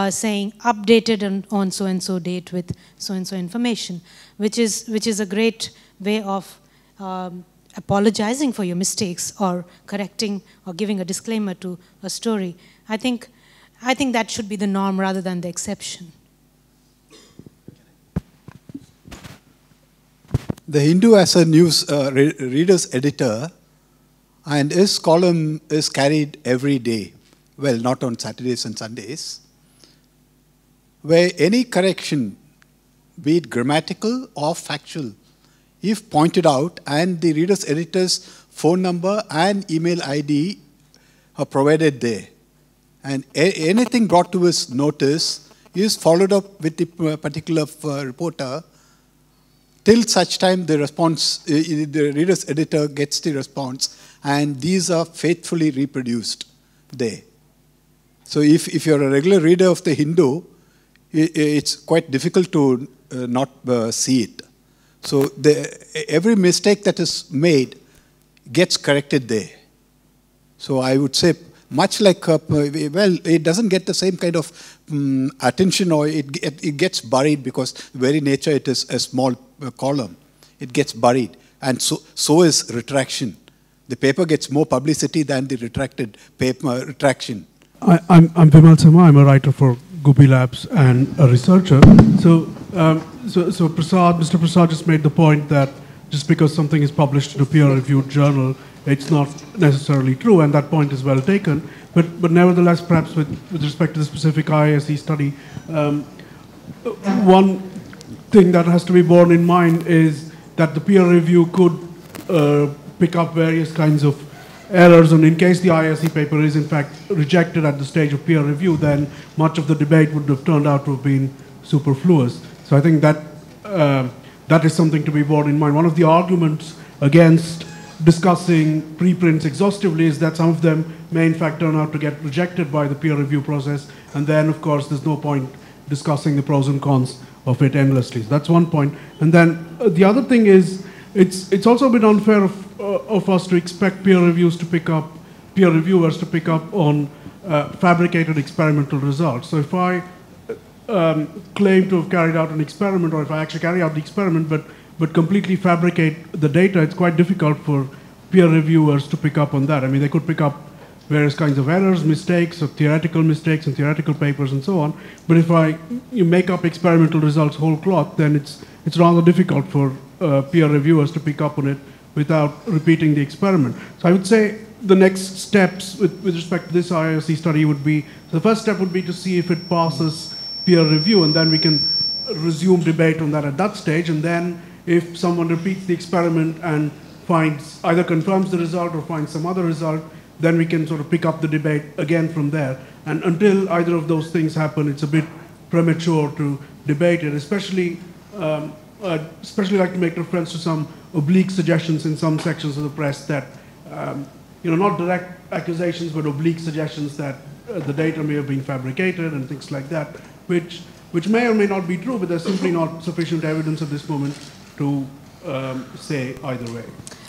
S2: saying updated on so-and-so date with so-and-so information, which is a great way of apologizing for your mistakes or correcting or giving a disclaimer to a story. I think that should be the norm rather than the exception.
S4: The Hindu has a news reader's editor, and his column is carried every day. Well, not on Saturdays and Sundays, where any correction, be it grammatical or factual, if pointed out, and the reader's editor's phone number and email ID are provided there. And anything brought to his notice is followed up with the particular reporter till such time the response, the reader's editor gets the response, and these are faithfully reproduced there. So if you're a regular reader of the Hindu, it's quite difficult to not see it. So every mistake that is made gets corrected there. So I would say, much like, well, it doesn't get the same kind of attention, or it gets buried because very nature it is a small column. It gets buried. And so is retraction. The paper gets more publicity than the retracted paper retraction.
S7: I'm Vimal Sama. I'm a writer for Guppy Labs and a researcher. So Mr. Prasad just made the point that just because something is published in a peer-reviewed journal, it's not necessarily true, and that point is well taken. But nevertheless, perhaps with respect to the specific IISc study, one thing that has to be borne in mind is that the peer review could pick up various kinds of errors, and in case the IISc paper is in fact rejected at the stage of peer review, then much of the debate would have turned out to have been superfluous. So I think that that is something to be borne in mind. One of the arguments against discussing preprints exhaustively is that some of them may in fact turn out to get rejected by the peer review process, and then of course there's no point discussing the pros and cons of it endlessly. So that's one point. And then the other thing is, it's also a bit unfair of us to expect peer reviewers to pick up on fabricated experimental results. So if I claim to have carried out an experiment, or if I actually carry out the experiment but completely fabricate the data, it's quite difficult for peer reviewers to pick up on that. I mean, they could pick up various kinds of errors, mistakes, or theoretical mistakes in theoretical papers and so on. But if you make up experimental results whole cloth, then it's rather difficult for peer reviewers to pick up on it without repeating the experiment. So I would say the next steps with respect to this IISc study would be, so the first step would be to see if it passes peer review, and then we can resume debate on that at that stage. And then if someone repeats the experiment and finds, either confirms the result or finds some other result, then we can sort of pick up the debate again from there. And until either of those things happen, it's a bit premature to debate it, especially like to make reference to some oblique suggestions in some sections of the press that, not direct accusations, but oblique suggestions that the data may have been fabricated and things like that, which may or may not be true, but there's simply not sufficient evidence at this moment to say either way.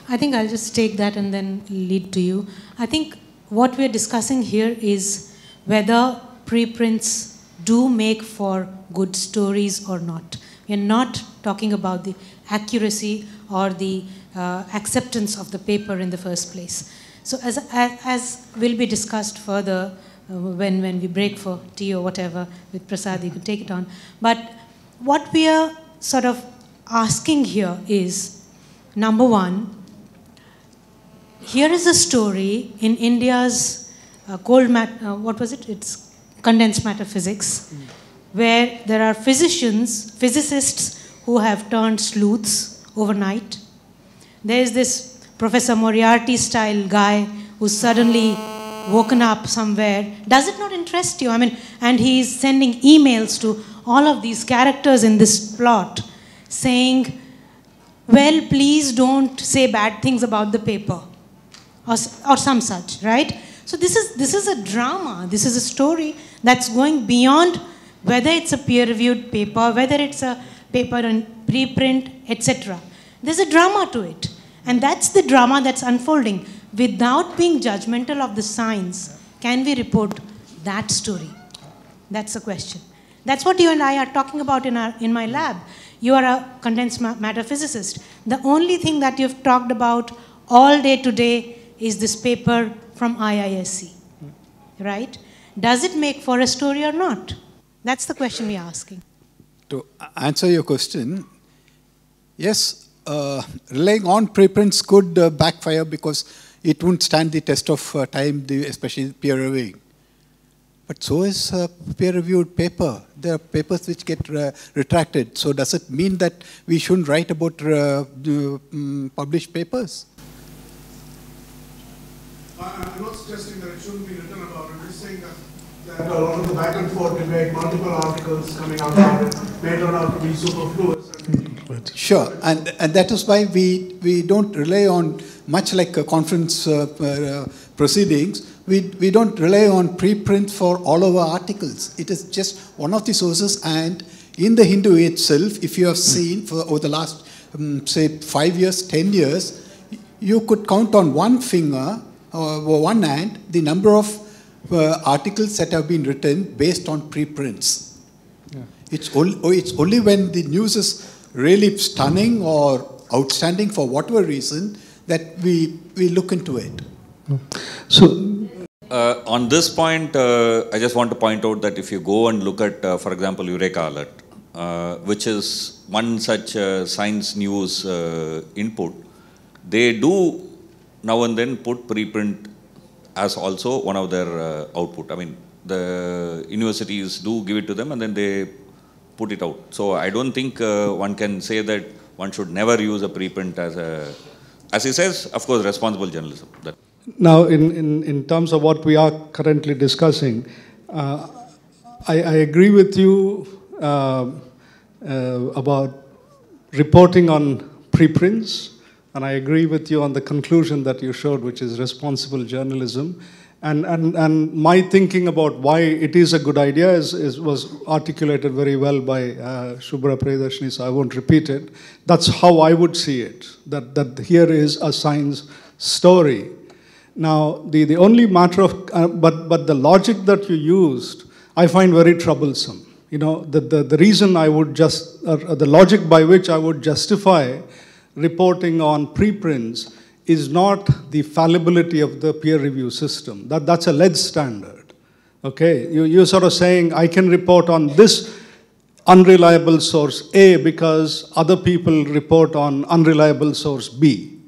S2: I think I'll just take that and then lead to you. I think what we're discussing here is whether preprints do make for good stories or not. We're not talking about the accuracy or the acceptance of the paper in the first place. So as will be discussed further when we break for tea or whatever with Prasad, you can take it on. But what we are sort of asking here is, number one, here is a story in India's it's condensed matter physics, where there are physicists who have turned sleuths overnight. There is this Professor Moriarty-style guy who's suddenly woken up somewhere. Does it not interest you? I mean, and he's sending emails to all of these characters in this plot saying, well, please don't say bad things about the paper, or some such, right? So this is a drama. This is a story that's going beyond whether it's a peer-reviewed paper, whether it's a paper on preprint, etc. There's a drama to it. And that's the drama that's unfolding. Without being judgmental of the science, can we report that story? That's the question. That's what you and I are talking about in my lab. You are a condensed matter physicist. The only thing that you've talked about all day today is this paper from IISc, right? Does it make for a story or not? That's the question we're asking.
S4: To answer your question, yes, relying on preprints could backfire because it won't stand the test of time, especially peer reviewing. But so is a peer-reviewed paper. There are papers which get retracted. So does it mean that we shouldn't write about published papers?
S7: I'm not suggesting that it shouldn't be written about. I'm just saying that a lot of the back and forth debate, multiple articles coming out about it, may turn out to be superfluous.
S4: Sure, and that is why we don't rely on, much like conference proceedings, we don't rely on preprints for all our articles. It is just one of the sources, and in the Hindu itself, if you have seen for over the last, say, 5 years, 10 years, you could count on one finger, or one hand, the number of articles that have been written based on preprints. Yeah. It's only when the news is really stunning or outstanding for whatever reason that we look into it.
S5: So, on this point, I just want to point out that if you go and look at, for example, Eureka Alert, which is one such science news input, they do now and then put preprint as also one of their output. I mean, the universities do give it to them and then they put it out. So I don't think one can say that one should never use a preprint as he says, of course, responsible journalism.
S8: Now, in terms of what we are currently discussing, I agree with you about reporting on preprints, and I agree with you on the conclusion that you showed, which is responsible journalism. And my thinking about why it is a good idea was articulated very well by Shubhra Priyadarshini, so I won't repeat it. That's how I would see it, that here is a science story. Now, the only matter of, but the logic that you used, I find very troublesome. You know, the reason I would the logic by which I would justify reporting on preprints is not the fallibility of the peer review system. That's a lead standard. Okay, you're sort of saying I can report on this unreliable source A because other people report on unreliable source B.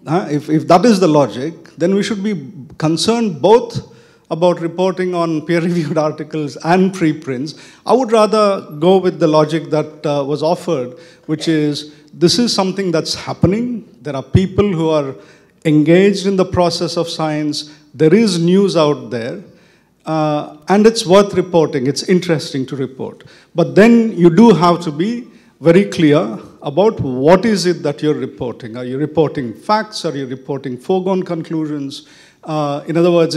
S8: If that is the logic, then we should be concerned both about reporting on peer-reviewed articles and preprints. I would rather go with the logic that was offered, which is this is something that's happening. There are people who are engaged in the process of science. There is news out there. And it's worth reporting. It's interesting to report. But then you do have to be very clear about what is it that you're reporting. Are you reporting facts? Are you reporting foregone conclusions? In other words,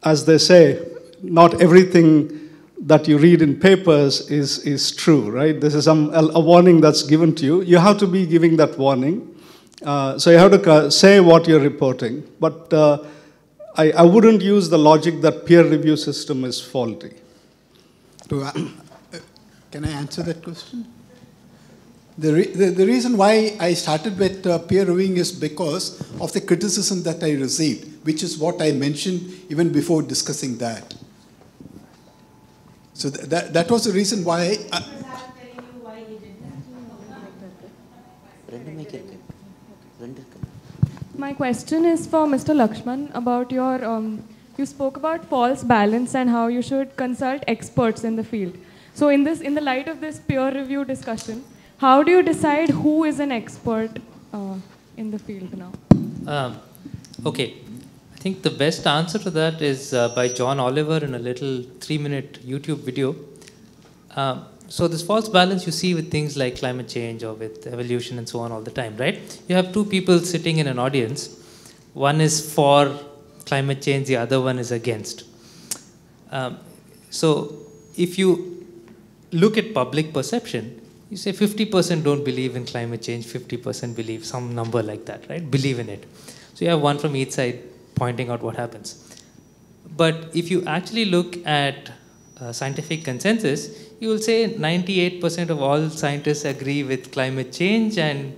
S8: as they say, not everything that you read in papers is true, right? This is a warning that's given to you. You have to be giving that warning. So you have to say what you're reporting. But I wouldn't use the logic that peer review system is faulty.
S4: Can I answer that question? The reason why I started with peer reviewing is because of the criticism that I received, which is what I mentioned even before discussing that. So that was the reason why.
S9: My question is for Mr. Lakshman about your, you spoke about false balance and how you should consult experts in the field. So in the light of this peer review discussion, how do you decide who is an expert in the field now?
S3: Okay, I think the best answer to that is by John Oliver in a little 3-minute YouTube video. So this false balance you see with things like climate change or with evolution and so on all the time, right? You have two people sitting in an audience. One is for climate change, the other one is against. So if you look at public perception, you say 50% don't believe in climate change, 50% believe, some number like that, right? Believe in it. So you have one from each side pointing out what happens. But if you actually look at scientific consensus, you will say 98% of all scientists agree with climate change and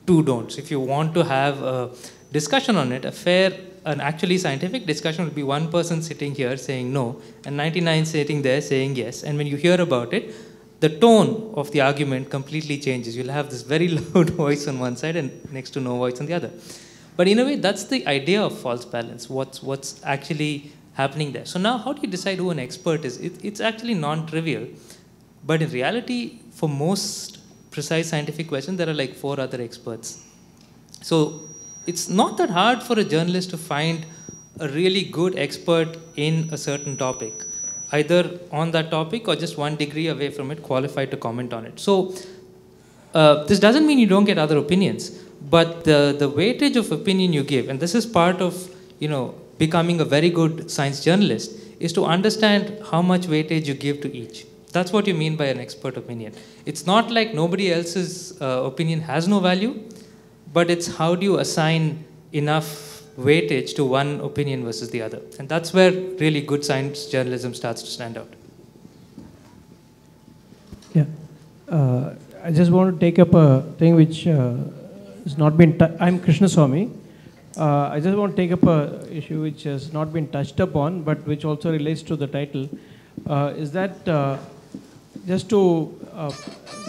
S3: 2 don't. So if you want to have a discussion on it, an actually scientific discussion will be one person sitting here saying no and 99 sitting there saying yes. And when you hear about it, the tone of the argument completely changes. You'll have this very loud voice on one side and next to no voice on the other. But in a way, that's the idea of false balance, what's actually happening there. So now, how do you decide who an expert is? It's actually non-trivial. But in reality, for most precise scientific questions, there are like 4 other experts. So it's not that hard for a journalist to find a really good expert in a certain topic, either on that topic or just 1 degree away from it, qualified to comment on it. So this doesn't mean you don't get other opinions, but the weightage of opinion you give, and this is part of becoming a very good science journalist, is to understand how much weightage you give to each. That's what you mean by an expert opinion. It's not like nobody else's opinion has no value, but it's how do you assign enough weightage to one opinion versus the other. And that's where really good science journalism starts to stand out.
S10: Yeah. I just want to take up a thing which has not been, I'm Krishna Swami. I just want to take up a issue which has not been touched upon, but which also relates to the title, is that just to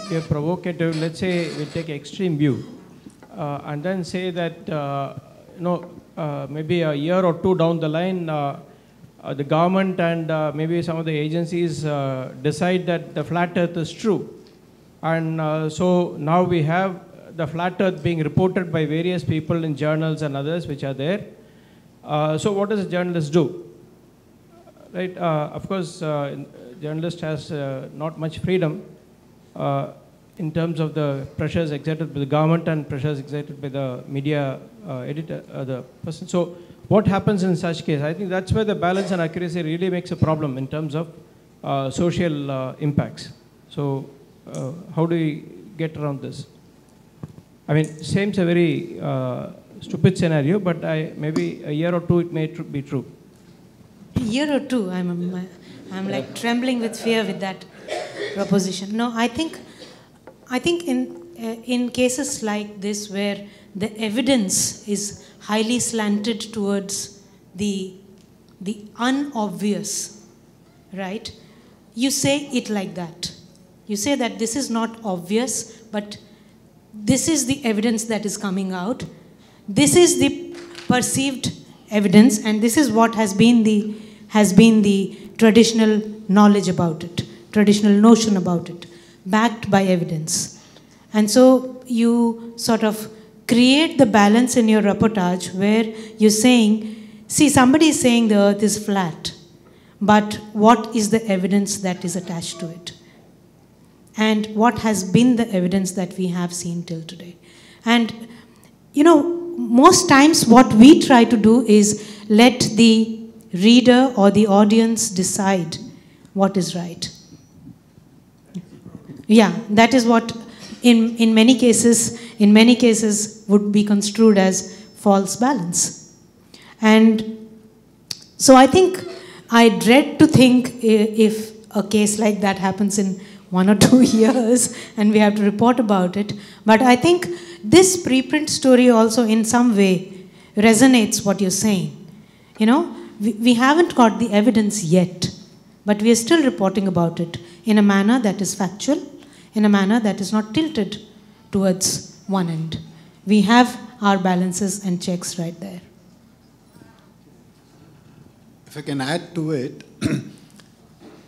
S10: be provocative, let's say we take extreme view and then say that maybe a year or 2 down the line, the government and maybe some of the agencies decide that the flat earth is true. And so now we have the flat earth being reported by various people in journals and others which are there. So what does a journalist do? Right? Of course, journalist has not much freedom in terms of the pressures exerted by the government and pressures exerted by the media editor, the person. So what happens in such case? I think that's where the balance and accuracy really makes a problem in terms of social impacts. So how do we get around this? I mean, seems a very stupid scenario, but maybe a year or 2 it may be true.
S2: A year or 2, I'm like trembling with fear with that proposition. No, I think in cases like this where the evidence is highly slanted towards the unobvious, right? You say it like that. You say that this is not obvious, but this is the evidence that is coming out. This is the perceived evidence, and this is what has been the traditional knowledge about it, traditional notion about it, backed by evidence. And so you sort of create the balance in your reportage where you're saying, see, somebody is saying the earth is flat, but what is the evidence that is attached to it? And what has been the evidence that we have seen till today? And, you know, most times what we try to do is let the reader or the audience decide what is right. Yeah, that is what in many cases would be construed as false balance. And so I think I dread to think if a case like that happens in 1 or 2 years and we have to report about it. But I think this preprint story also in some way resonates what you're saying. You know, we haven't got the evidence yet, but we are still reporting about it in a manner that is factual, in a manner that is not tilted towards one end. We have our balances and checks right there.
S4: If I can add to it,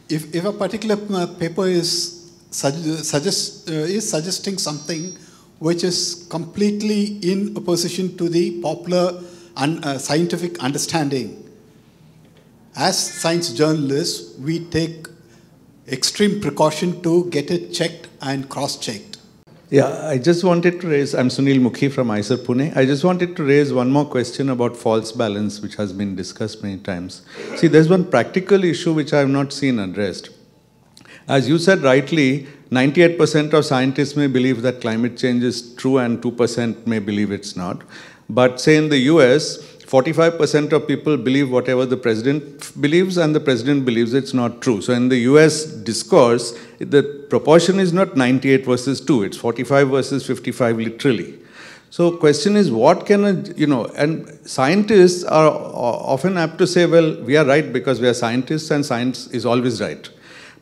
S4: if a particular paper is suggesting something which is completely in opposition to the popular scientific understanding, as science journalists, we take extreme precaution to get it checked and cross-checked.
S11: Yeah, I just wanted to raise, I'm Sunil Mukhi from IISER Pune. I just wanted to raise one more question about false balance, which has been discussed many times. See, there's one practical issue which I have not seen addressed. As you said rightly, 98% of scientists may believe that climate change is true and 2% may believe it's not. But say in the US, 45% of people believe whatever the president believes and the president believes it's not true. So in the US discourse, the proportion is not 98 versus 2, it's 45 versus 55 literally. So question is, what can and scientists are often apt to say, well, we are right because we are scientists and science is always right.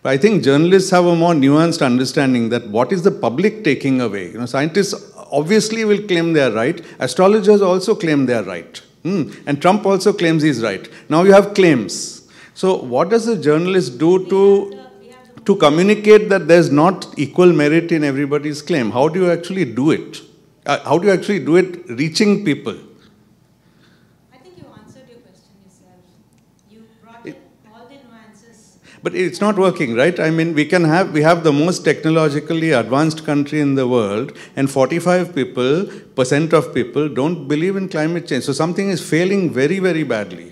S11: But I think journalists have a more nuanced understanding that what is the public taking away? Scientists obviously will claim they are right. Astrologers also claim they are right. And Trump also claims he's right. Now you have claims. So what does a journalist do to communicate that there's not equal merit in everybody's claim? How do you actually do it? How do you actually do it reaching people?
S2: I think you answered your question yourself. You brought in all the nuances.
S11: But it's not working, right? I mean, we have the most technologically advanced country in the world, and 45% of people don't believe in climate change. So something is failing very, very badly.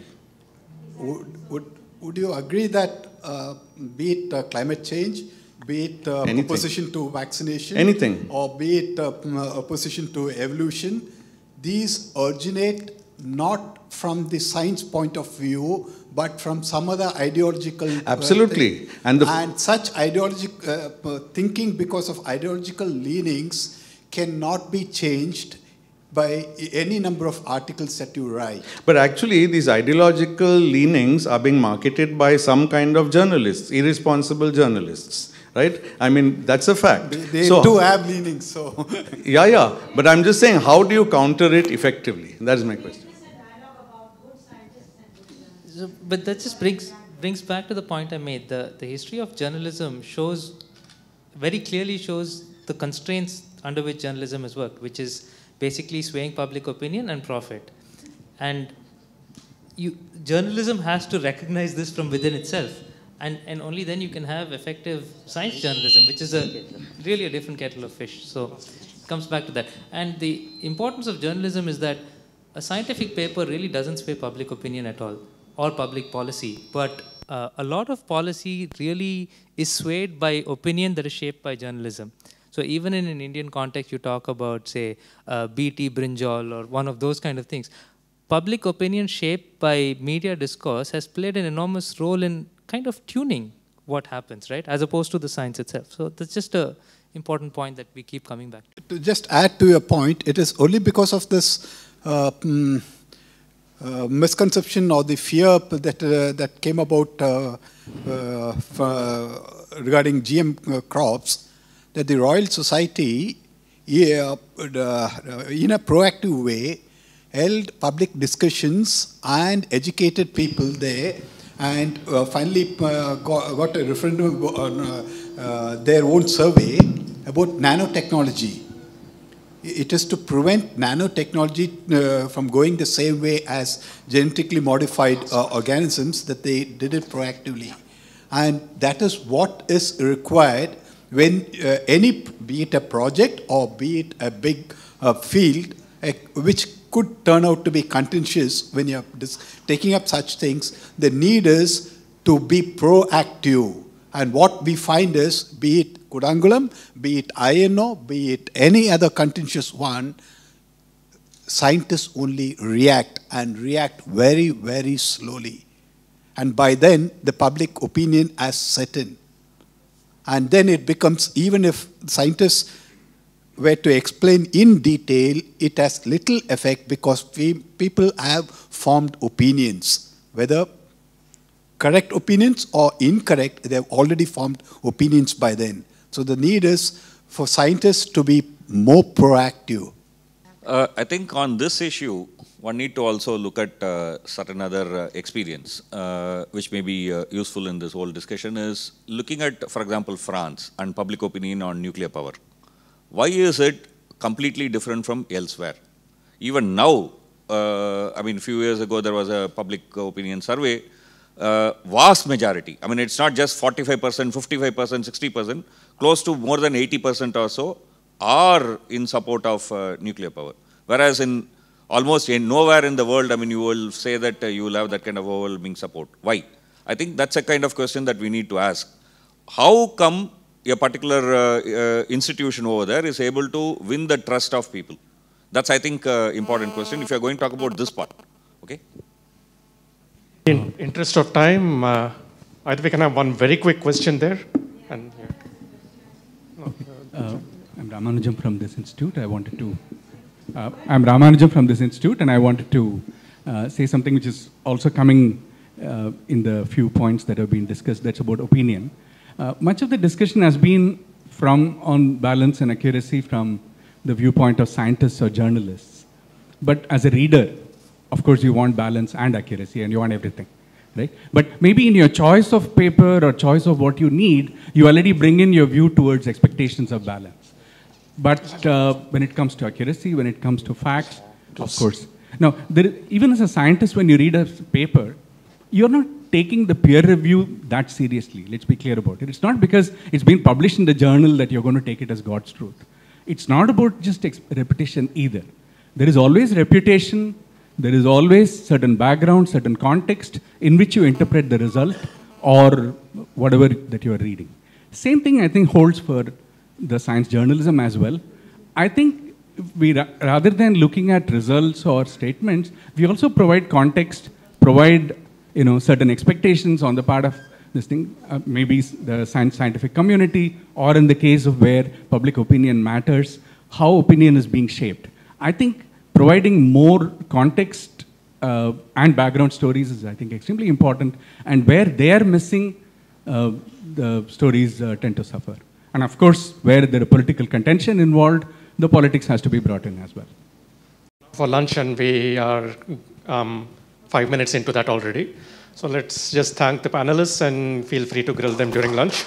S4: Would you agree that be it climate change, be it opposition to vaccination,
S11: anything,
S4: or be it opposition to evolution, these originate not from the science point of view, but from some other ideological
S11: absolutely
S4: thing. And such ideological thinking, because of ideological leanings, cannot be changed by any number of articles that you write.
S11: But actually, these ideological leanings are being marketed by some kind of journalists, irresponsible journalists, right? I mean, that's a fact.
S4: They do have leanings, so...
S11: Yeah. But I'm just saying, how do you counter it effectively? That's my question.
S3: But that just brings back to the point I made. The history of journalism very clearly shows the constraints under which journalism has worked, which is basically swaying public opinion and profit. And journalism has to recognize this from within itself. And only then you can have effective science journalism, which is really a different kettle of fish. So it comes back to that. And the importance of journalism is that a scientific paper really doesn't sway public opinion at all, or public policy. But a lot of policy really is swayed by opinion that is shaped by journalism. So even in an Indian context, you talk about, say, BT brinjal or one of those kind of things. Public opinion shaped by media discourse has played an enormous role in kind of tuning what happens, right? As opposed to the science itself. So that's just an important point that we keep coming back to.
S4: To just add to your point, it is only because of this misconception or the fear that came about regarding GM crops, that the Royal Society, in a proactive way, held public discussions and educated people there, and finally got a referendum on their own survey about nanotechnology. It is to prevent nanotechnology from going the same way as genetically modified organisms, that they did it proactively. And that is what is required when be it a project or be it a big field, which could turn out to be contentious when you're taking up such things. The need is to be proactive. And what we find is, be it Kudangulam, be it INO, be it any other contentious one, scientists only react, and react very, very slowly. And by then, the public opinion has set in. And then it becomes, even if scientists were to explain in detail, it has little effect, because people have formed opinions. Whether correct opinions or incorrect, they have already formed opinions by then. So the need is for scientists to be more proactive.
S5: I think on this issue, one need to also look at certain other experience, which may be useful in this whole discussion, is looking at, for example, France and public opinion on nuclear power. Why is it completely different from elsewhere? Even now, I mean, a few years ago, there was a public opinion survey, vast majority, I mean, it's not just 45%, 55%, 60%, close to more than 80% or so are in support of nuclear power. Whereas in almost nowhere in the world, I mean, you will say that you will have that kind of overwhelming support. Why? I think that's a kind of question that we need to ask. How come a particular institution over there is able to win the trust of people? That's, I think, important question if you're going to talk about this part. Okay?
S12: In interest of time, I think we can have one very quick question there. And,
S13: I'm Ramanujam from this institute. I wanted to say something which is also coming in the few points that have been discussed. That's about opinion. Much of the discussion has been on balance and accuracy from the viewpoint of scientists or journalists. But as a reader, of course, you want balance and accuracy, and you want everything, right? But maybe in your choice of paper or choice of what you need, you already bring in your view towards expectations of balance. But when it comes to accuracy, when it comes to facts, of course. Now, even as a scientist, when you read a paper, you're not taking the peer review that seriously. Let's be clear about it. It's not because it's been published in the journal that you're going to take it as God's truth. It's not about just repetition either. There is always reputation. There is always certain background, certain context in which you interpret the result or whatever that you are reading. Same thing, I think, holds for the science journalism as well. I think we, rather than looking at results or statements, we also provide context, provide certain expectations on the part of this thing, maybe the scientific community, or in the case of where public opinion matters, how opinion is being shaped. I think providing more context and background stories is, I think, extremely important. And where they are missing, the stories tend to suffer. And of course, where there is political contention involved, the politics has to be brought in as well.
S12: For lunch, and we are 5 minutes into that already. So let's just thank the panelists and feel free to grill them during lunch.